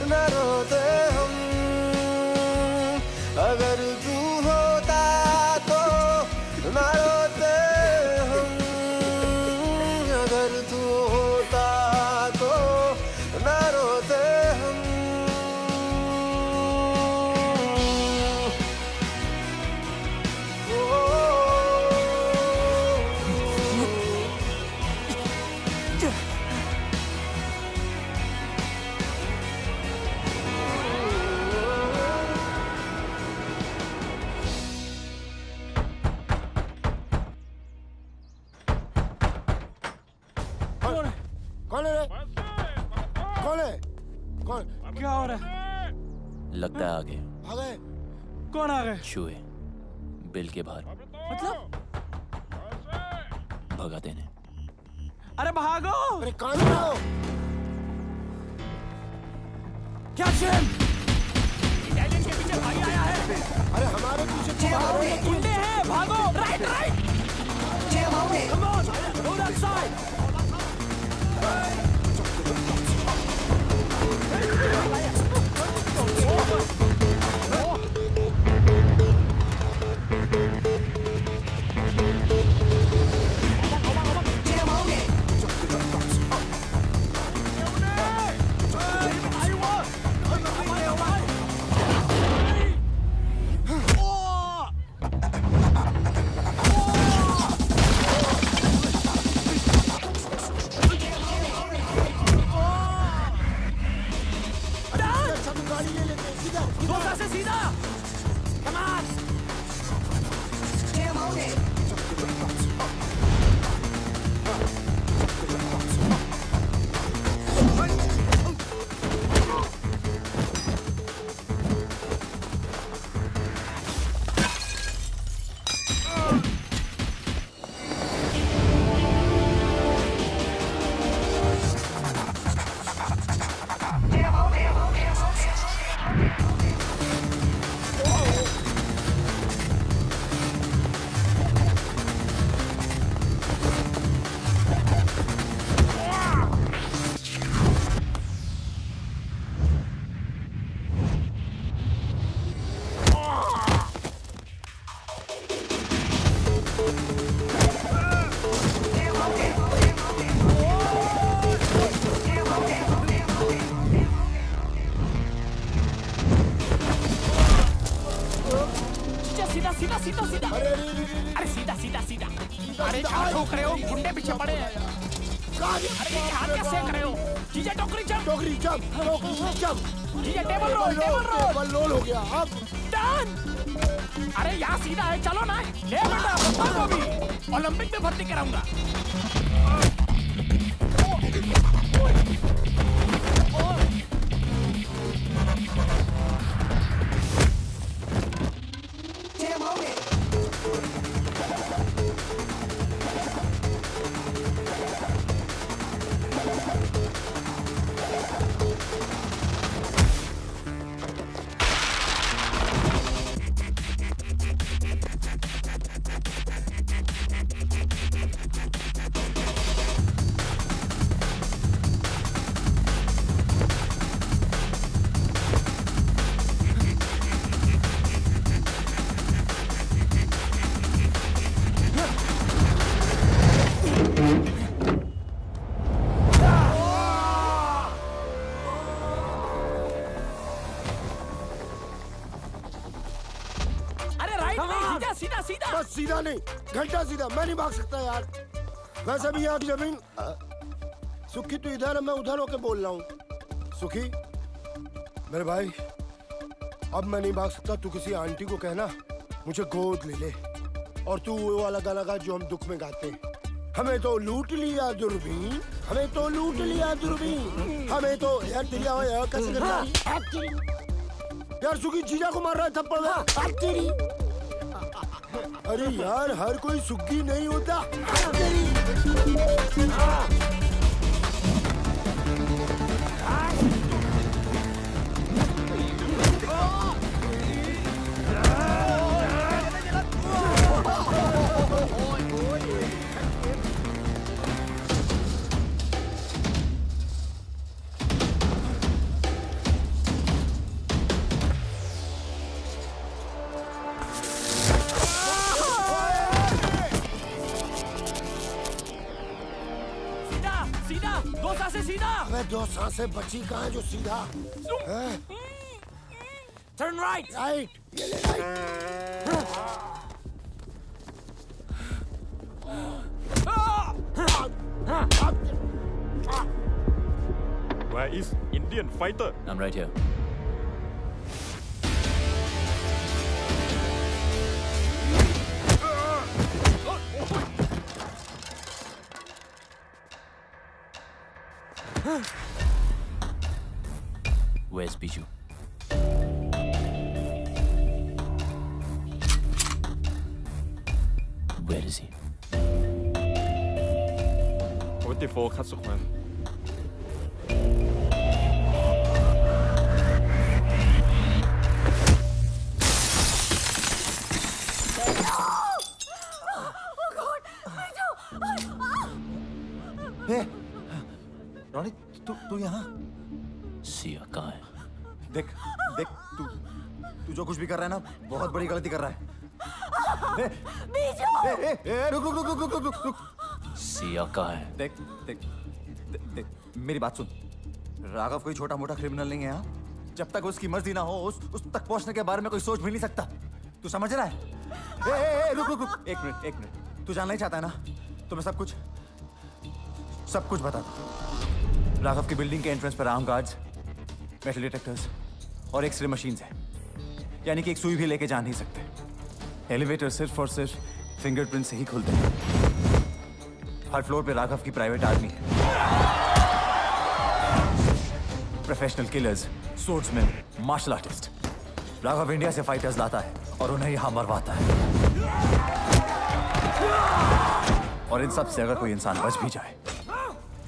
न रोते हम। अगर तू होता तो न रोते हम। अगर तू होता तो न रोते हम। कौन है रे? कौन है? कौन? क्या हो रहा है? लगता है आ गए। आ गए? कौन आ गए? चूहे बिल के बाहर मतलब? भगा देने। अरे भागो! अरे कौन हो? क्या चैन? इटालियन के पीछे भाई आया है। अरे हमारे पीछे गुंडे हैं, भागो! Right right! Come on, go that side! ठोक रहे हो? गुंडे पीछे पड़े हैं। अरे ये हाथ क्या सेक रहे हो? जीजा टोकरी जंप। टोकरी जंप। जीजा टेबल रोल हो गया अब। डन। अरे यहाँ सीधा है, चलो ना। ले बेटा पप्पा को भी ओलंपिक में भर्ती कराऊंगा। बस सीधा नहीं, घंटा सीधा। मैं नहीं भाग सकता यार। वैसे भी यहाँ की जमीन। सुखी तू इधर है, मैं उधर होके बोल रहा हूँ। सुखी मेरे भाई, अब मैं नहीं भाग सकता। तू किसी आंटी को कहना मुझे गोद ले ले, और तू वो वाला गाना गा जो हम दुख में गाते हैं। हमें तो लूट लिया दूरबीन, हमें तो लूट लिया दूरबीन, हमें तो यार तेरी आवाज़ कैसे करता है? यार सुखी जीजा को मार रहा है थप्पड़ में। अरे यार हर कोई सुखी नहीं होता। दो सांसें बची कहाँ है जो सीधा? Turn right. राइट, ये ले right. Where is Indian fighter? I'm right here. Where's Biju? Where is he? 44 คัดสุขมัน Ronnie तू यहाँ? सिया कहाँ है? देख देख तू जो कुछ भी कर रहा है ना, बहुत बड़ी गलती कर रहा है। रुक। सिया कहाँ है? देख मेरी बात सुन। राघव कोई छोटा मोटा क्रिमिनल नहीं है यहाँ। जब तक उसकी मर्जी ना हो उस तक पहुंचने के बारे में कोई सोच भी नहीं सकता। तू समझ रहा है? रुक एक मिनट। तू जानना ही चाहता है ना, तो मैं सब कुछ बता दूं। राघव की बिल्डिंग के एंट्रेंस पर आर्म गार्ड्स, मेटल डिटेक्टर्स और एक्सरे मशीन्स हैं। यानी कि एक सुई भी लेके जा नहीं सकते। एलिवेटर सिर्फ और सिर्फ फिंगरप्रिंट से ही खुलते हैं। हर फ्लोर पे राघव की प्राइवेट आर्मी है। Professional killers, swordsman, martial artist. Raghav India से फाइटर्स लाता है और उन्हें यहां मरवाता है। और इन सब से अगर कोई इंसान बच भी जाए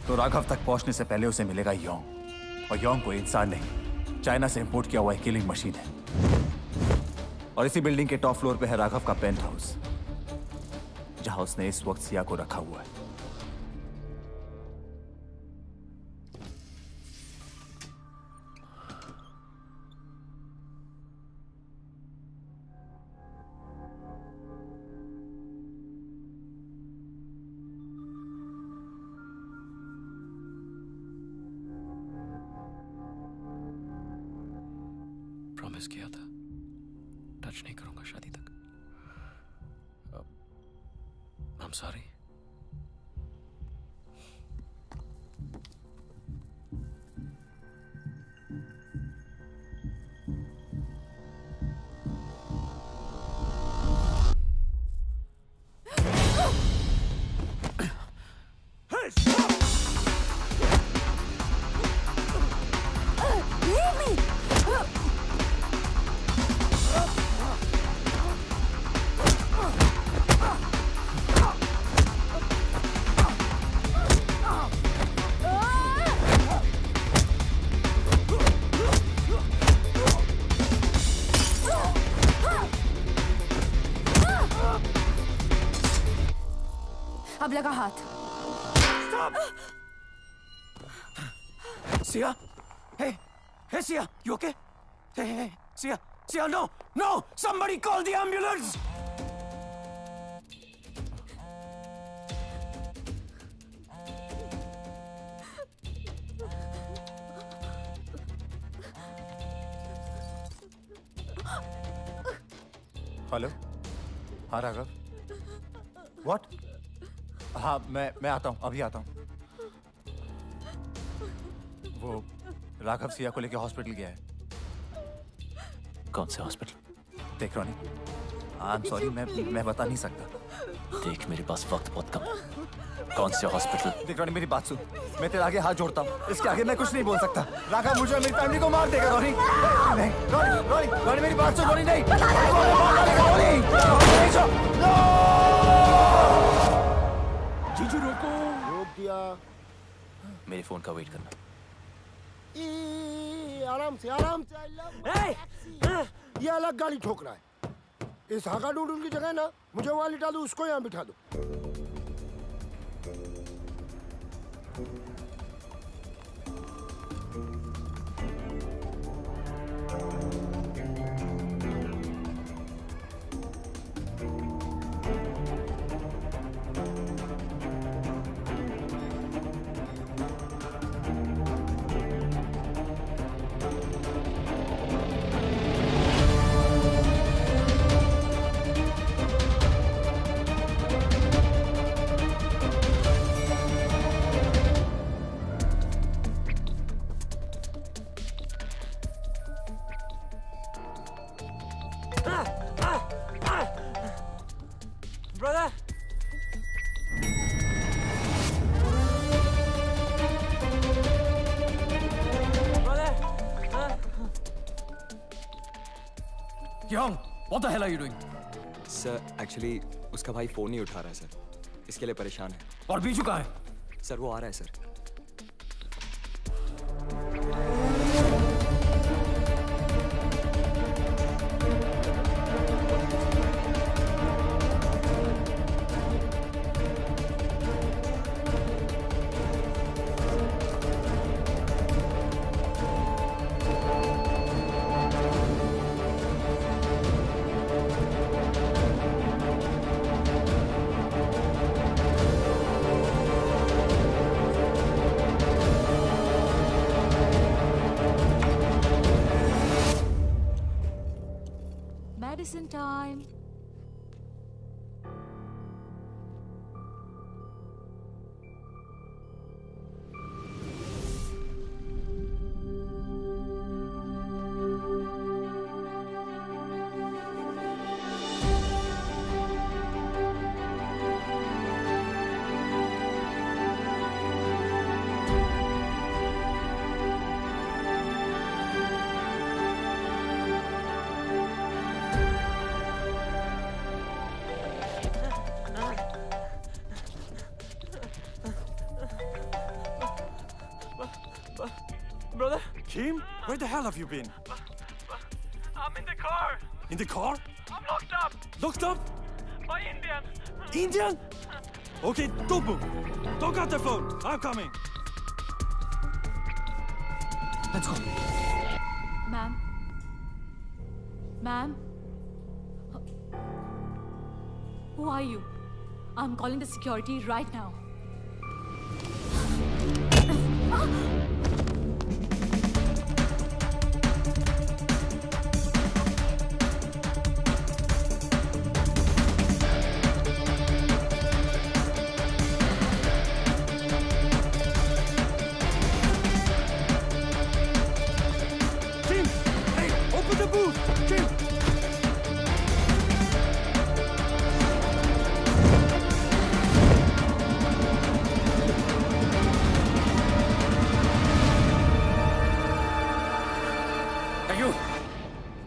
तो राघव तक पहुंचने से पहले उसे मिलेगा योंग। और योंग कोई इंसान नहीं, चाइना से इंपोर्ट किया हुआ एक किलिंग मशीन है। और इसी बिल्डिंग के टॉप फ्लोर पे है राघव का पेंट हाउस, जहां उसने इस वक्त सिया को रखा हुआ है। प्रॉमिस किया था टच नहीं करूंगा शादी तक। I'm sorry. लगा हाथ। Sia? Hey, Sia, you okay? Hey, Sia, no! Somebody call the ambulance! Hello, हाँ राघव। What? हाँ, मैं आता हूँ, अभी आता हूँ। वो राघव सिया को लेके हॉस्पिटल गया है। कौन से हॉस्पिटल? देख रोनी, आई एम सॉरी, मैं बता नहीं सकता। देख मेरे पास वक्त बहुत कम है। कौन से हॉस्पिटल? देख रोनी, मेरी बात सुन, मैं तेरे आगे हाथ जोड़ता हूँ, इसके आगे मैं कुछ नहीं बोल सकता। राघव मुझे और मेरी फैमिली को मार देगा। रोनी नहीं, रोनी मेरी बात सुन। रोनी नहीं, जीजू रोको। रोक दिया। मेरे फोन का वेट करना। आराम से ये अलग गाड़ी ठोक रहा है। इस हाका डूडूल की जगह ना मुझे वहां लिटा दो, उसको यहाँ बिठा दो। Brother! Young, what the hell are you doing? Sir actually उसका भाई फोन नहीं उठा रहा है सर, इसके लिए परेशान है। और बीजू कहाँ है? सर वो आ रहा है sir. Medicine time. Brother? Kim, where the hell have you been? I'm in the car. In the car? I'm locked up. Locked up? By Indian. Indian? Okay, don't move. Don't cut the phone. I'm coming. Let's go. Ma'am. Ma'am. Who are you? I'm calling the security right now.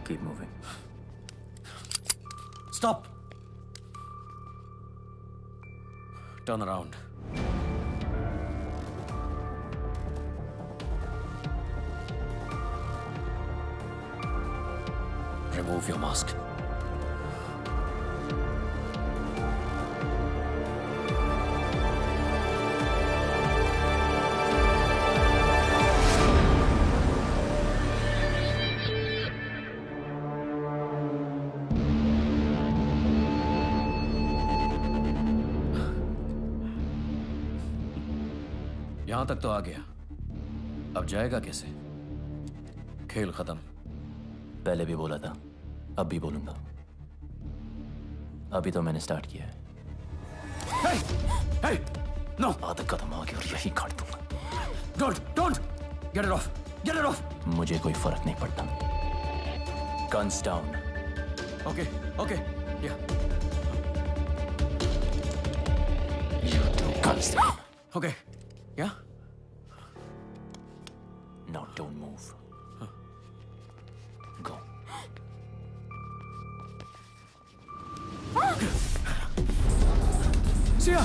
Keep moving. Stop. Turn around. Remove your mask. यहां तक तो आ गया, अब जाएगा कैसे? खेल खत्म। पहले भी बोला था, अब भी बोलूंगा। अभी तो मैंने स्टार्ट किया है। Hey! No! आधा कदम आगे और यही काट दूंगा। Don't! Get it off! Get it off! मुझे कोई फर्क नहीं पड़ता। Guns down. Okay. Yeah. You two guns down. Okay. Yeah? Now don't move. Go. Sia!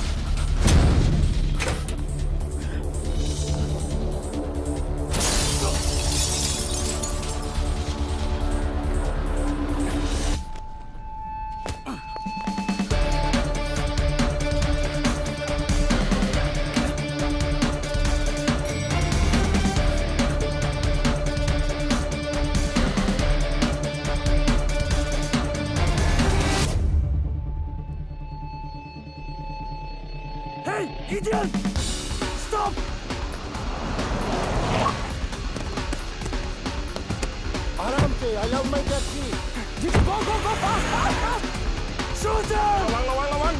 Idiot! Stop! आराम से, I love my taxi. Go fast! Shoot him! Lawan.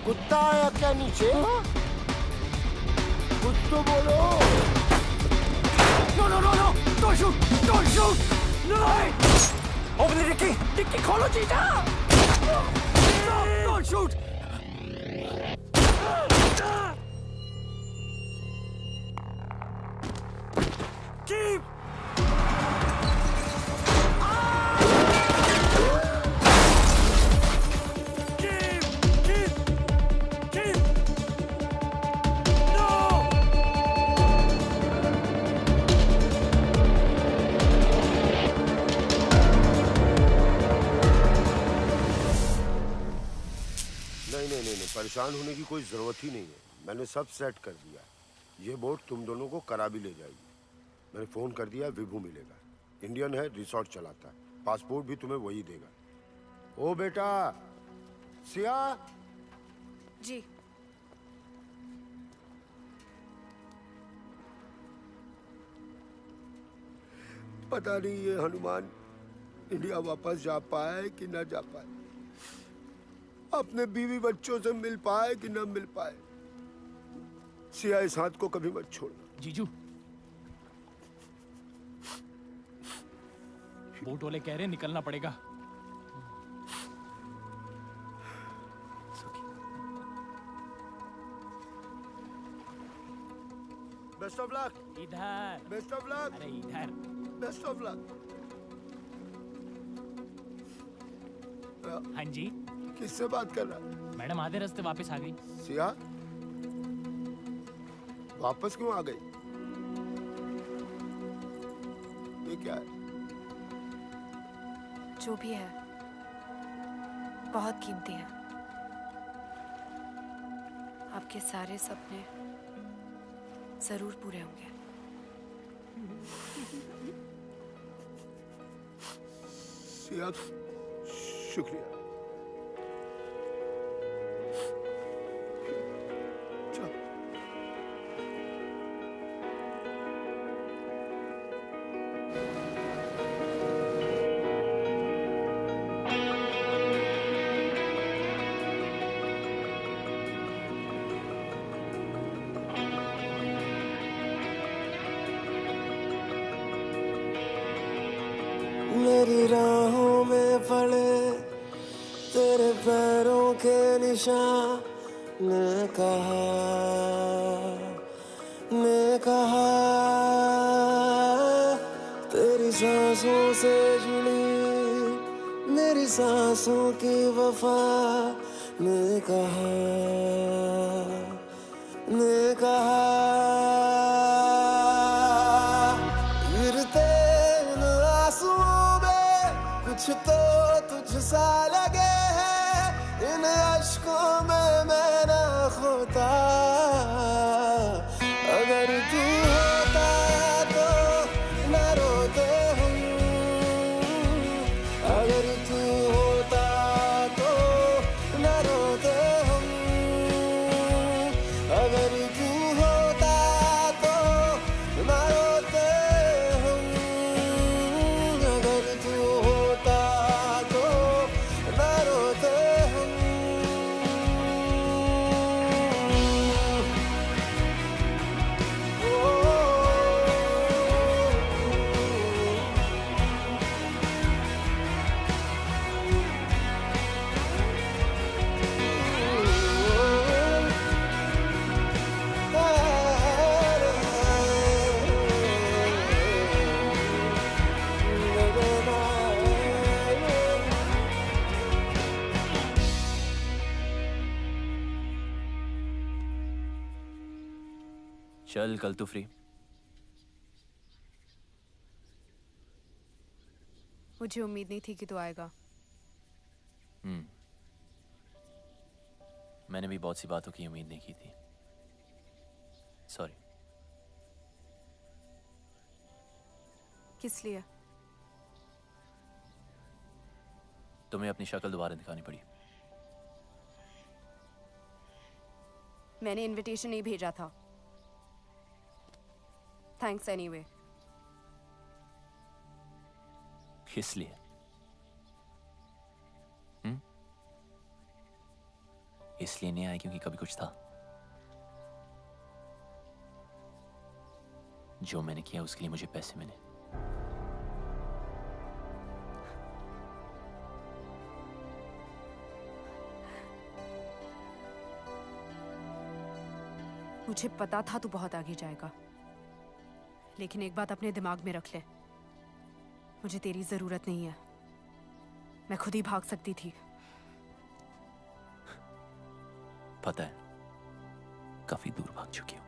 कुत्ता आया क्या नीचे? कुछ तो बोलो। No! Don't shoot! No! Open the dicky! Dicky, खोलो जीजा! Stop! Don't shoot! Keep! नहीं, परेशान होने की कोई जरूरत ही नहीं है। मैंने सब सेट कर दिया। ये बोट तुम दोनों को करा भी ले जाएगी। मैंने फोन कर दिया, विभू मिलेगा। इंडियन है, रिसोर्ट चलाता है। पासपोर्ट भी तुम्हें वही देगा। ओ बेटा, सिया। जी। पता नहीं ये हनुमान इंडिया वापस जा पाए कि ना जा पाए, अपने बीवी बच्चों से मिल पाए कि ना मिल पाए। सिया, इस हाथ को कभी मत छोड़ना। जीजू, बोट वाले कह रहे निकलना पड़ेगा। Best of luck. इधर। Best of luck. अरे इधर। Best of luck. हाँ जी। किससे बात कर रहा है? मैडम आधे रास्ते वापस आ गई। सिया, वापस क्यों आ गई? ये क्या है? जो भी है बहुत कीमती है। आपके सारे सपने जरूर पूरे होंगे। सिया, शुक्रिया। मेरी राहों में पड़े तेरे पैरों के निशान, ने कहा तेरी सांसों से जुड़ी मेरी सांसों की वफा, ने कहा गिरते इन आंसुओं में कुछ तो तुझसा लगे है, इन अश्कों में मैं ना खोता। अगर तू होता तो न रोते हम, अगर चल कल तू फ्री? मुझे उम्मीद नहीं थी कि तू आएगा। मैंने भी बहुत सी बातों की उम्मीद नहीं की थी। सॉरी। किस लिए? तुम्हें अपनी शक्ल दोबारा दिखानी पड़ी। मैंने इनविटेशन नहीं भेजा था। Thanks anyway. किस लिए? इसलिए नहीं आया क्योंकि कभी कुछ था। जो मैंने किया उसके लिए मुझे पैसे मिले। मुझे पता था तू बहुत आगे जाएगा, लेकिन एक बात अपने दिमाग में रख ले, मुझे तेरी जरूरत नहीं है। मैं खुद ही भाग सकती थी। पता है, काफी दूर भाग चुकी हूं।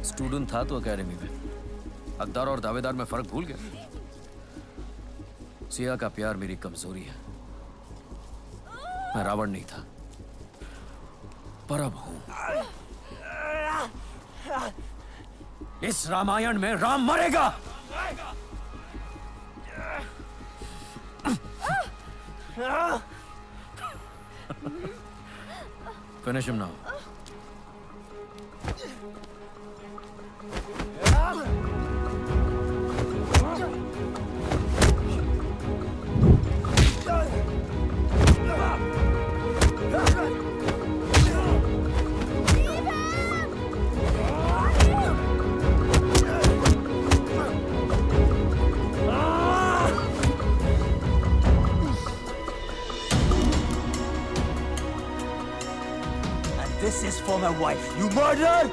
स्टूडेंट था तो अकेडमी में, हकदार और दावेदार में फर्क भूल गया। सिया का प्यार मेरी कमजोरी है। मैं रावण नहीं था, पर अब हूं। इस रामायण में राम मरेगा। Finish him now. my wife. You murdered!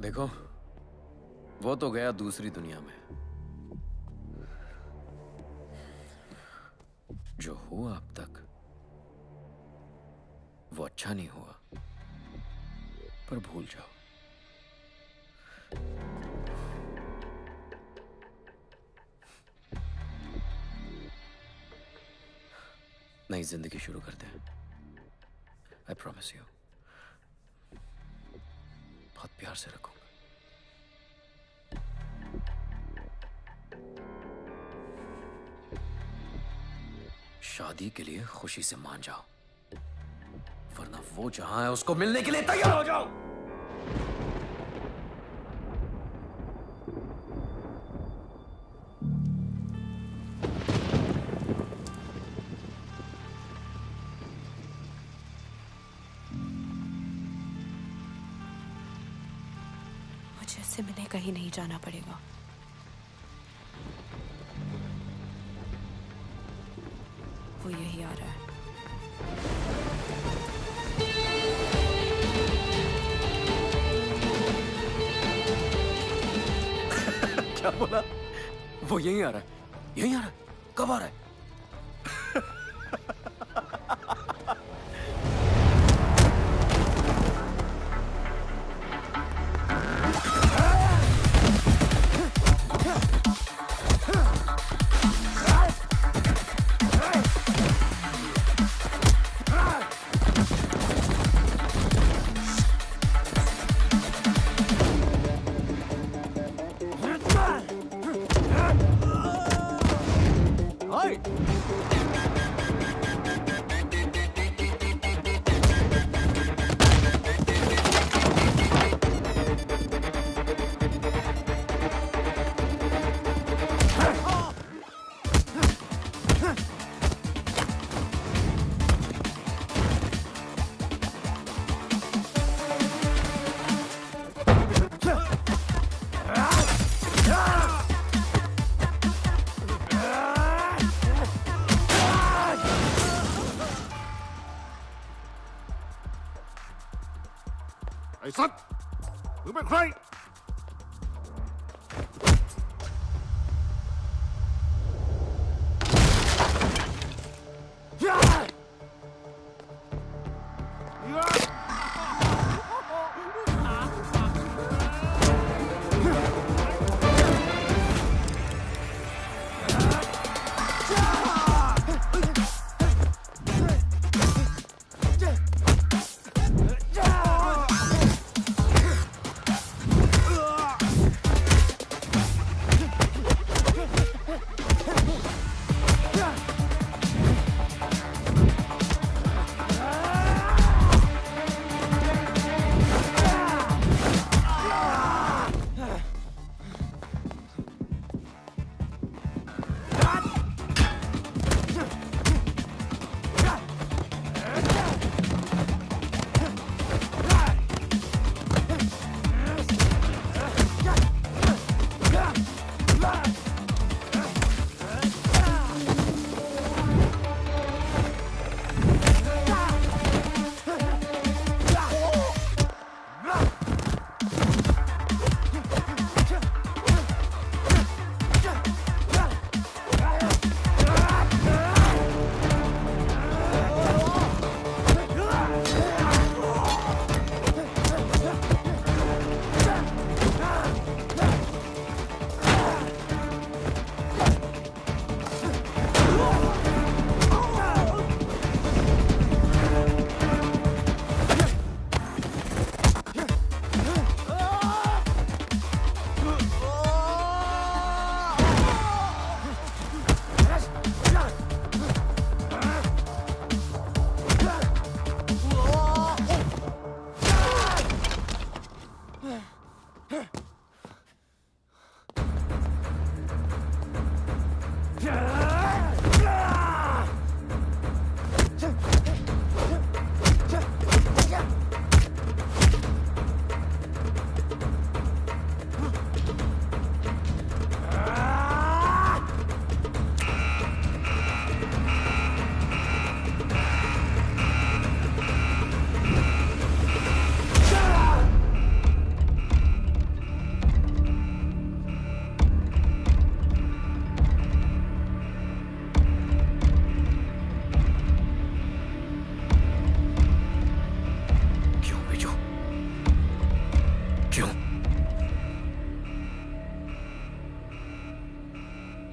देखो, वो तो गया दूसरी दुनिया में। जो हुआ अब तक वो अच्छा नहीं हुआ, पर भूल जाओ। नई जिंदगी शुरू करते हैं। आई प्रॉमिस यू, बहुत प्यार से रखूंगा। शादी के लिए खुशी से मान जाओ, वरना वो जहां है उसको मिलने के लिए तैयार हो जाओ। मुझे इससे मिलने कहीं नहीं जाना पड़ेगा। वो यही आ रहा है। क्या बोला? वो यहीं आ रहा है? यहीं आ रहा है? कब आ रहा है? Hey!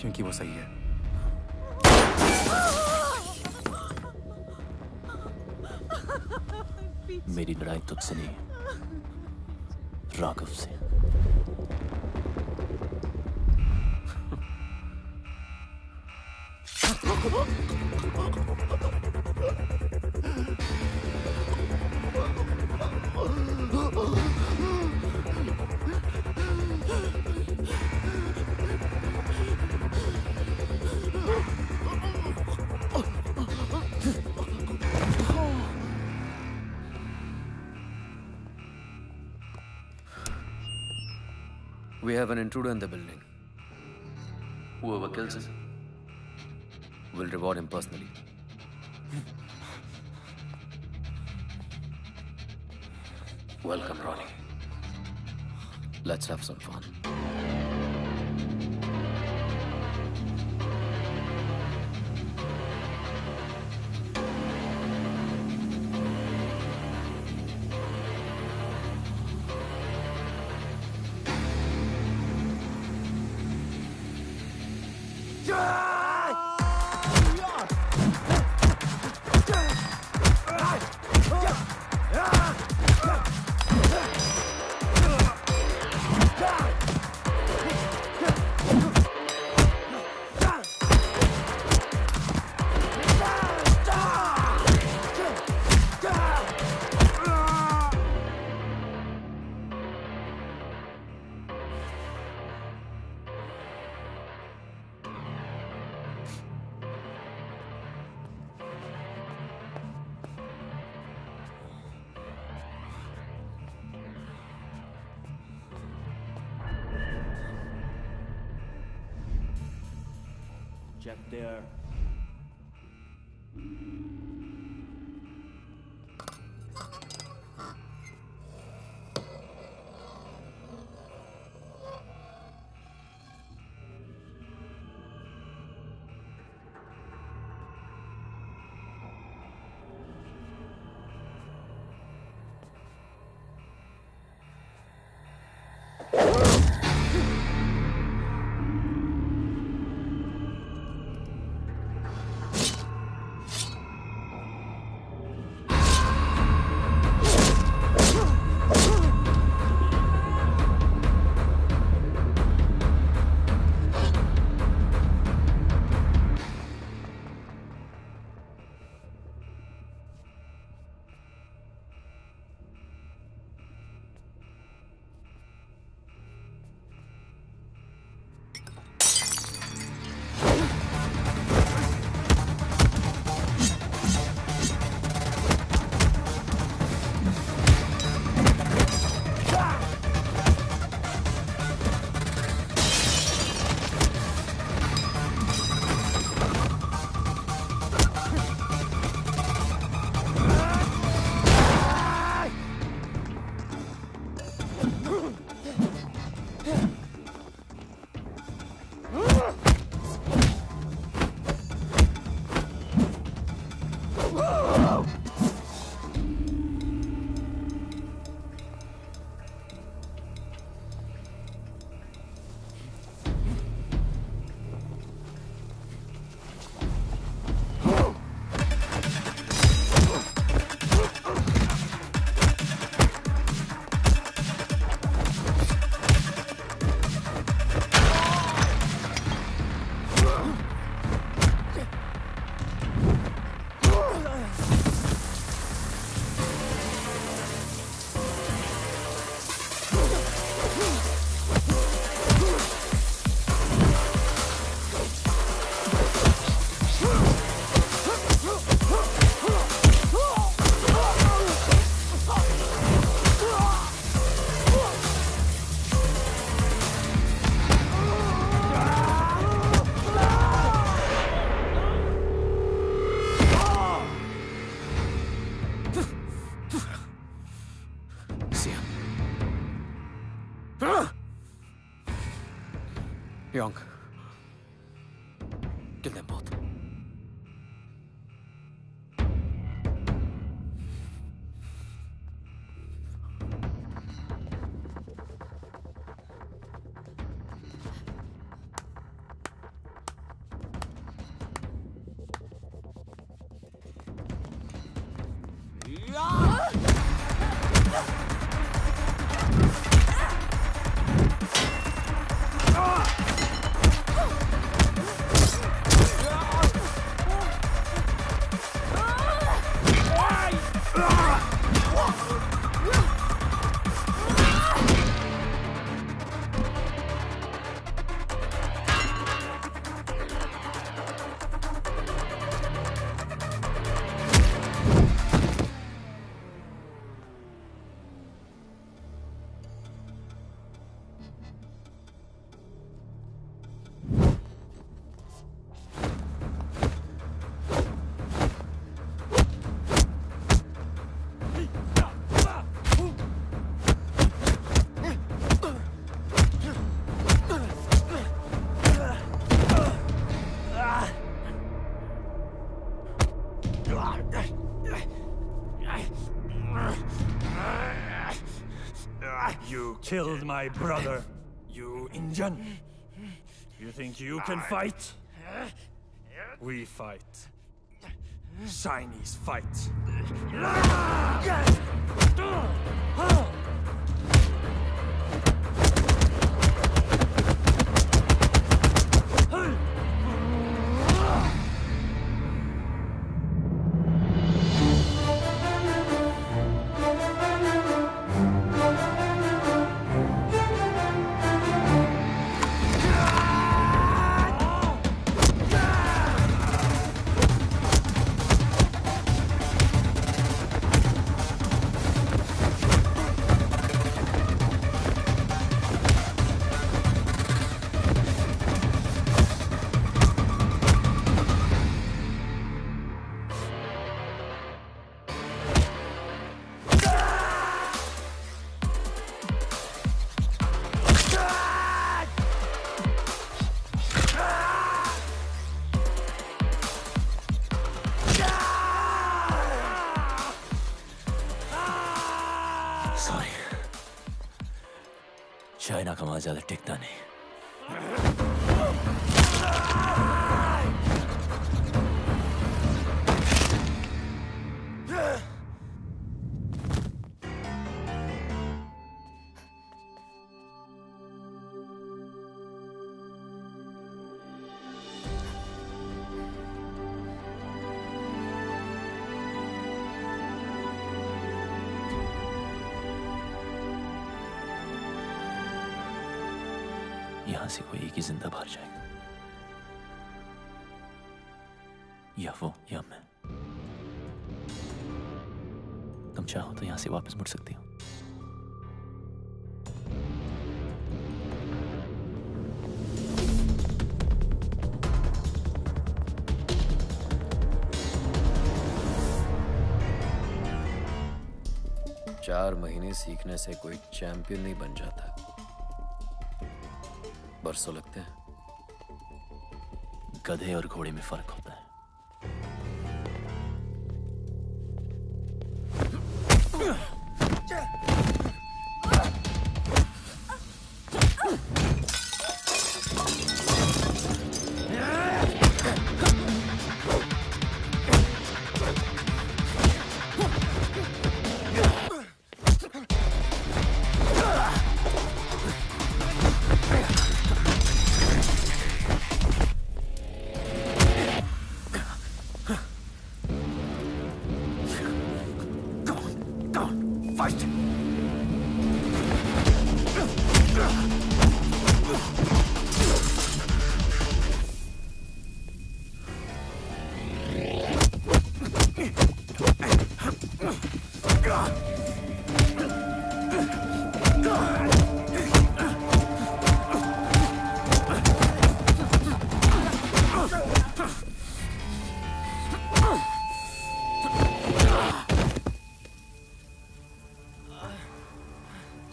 क्योंकि वो सही है। मेरी लड़ाई तुझसे नहीं, राघव से। We have an intruder in the building. Whoever kills him will reward him personally. Welcome, Ronnie. Let's have some fun. Check there. Young. Kill them both. killed my brother. You Indian. You think you can fight? We fight. Chinese fight. China का माल ज्यादा टिकता नहीं। यहां से कोई एक ही जिंदा बाहर जाएगा, या वो या मैं। तुम चाहो तो यहां से वापस मुड़ सकती हो। चार महीने सीखने से कोई चैंपियन नहीं बन जाता, बरसों लगते हैं। गधे और घोड़े में फर्क होता है।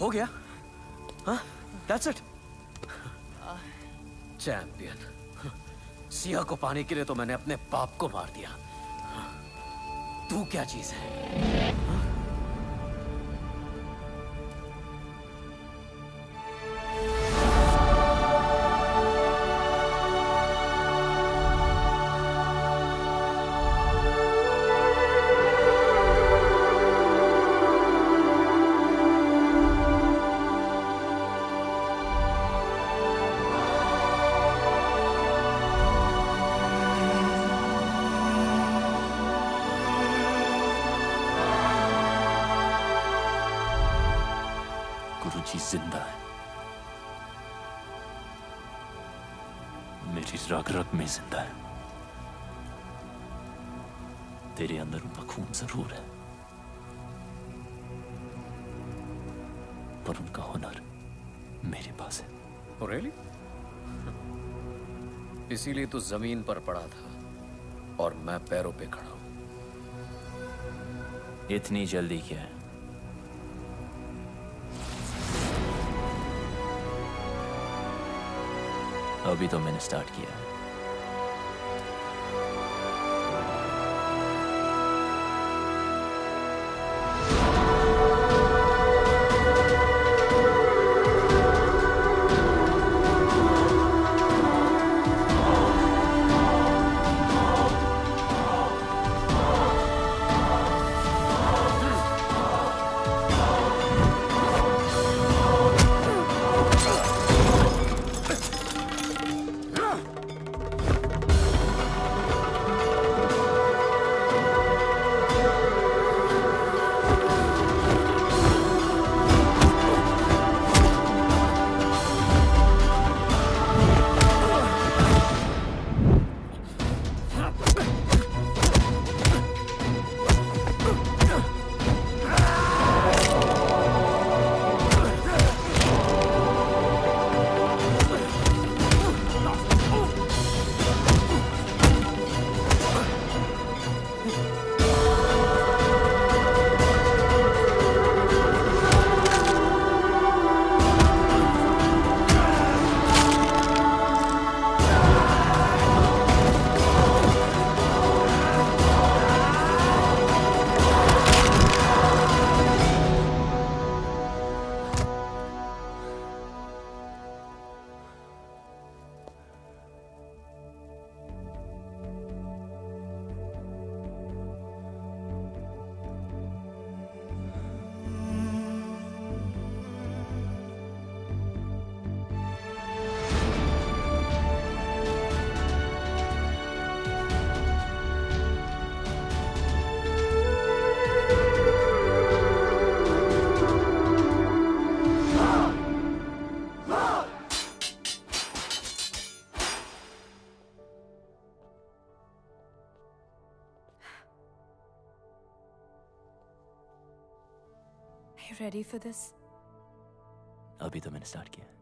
हो गया? हाँ? That's it. चैंपियन। सिया को पाने के लिए तो मैंने अपने बाप को मार दिया। तू क्या चीज है? गुरुजी जिंदा है, मेरी रग रग में जिंदा है। तेरे अंदर उनका खून जरूर है, पर उनका हुनर मेरे पास है। Oh, really? इसीलिए तू जमीन पर पड़ा था और मैं पैरों पे खड़ा हूं। इतनी जल्दी क्या है? अभी तो मैंने स्टार्ट किया है। you ready for this? अभी तो मैंने स्टार्ट किया है।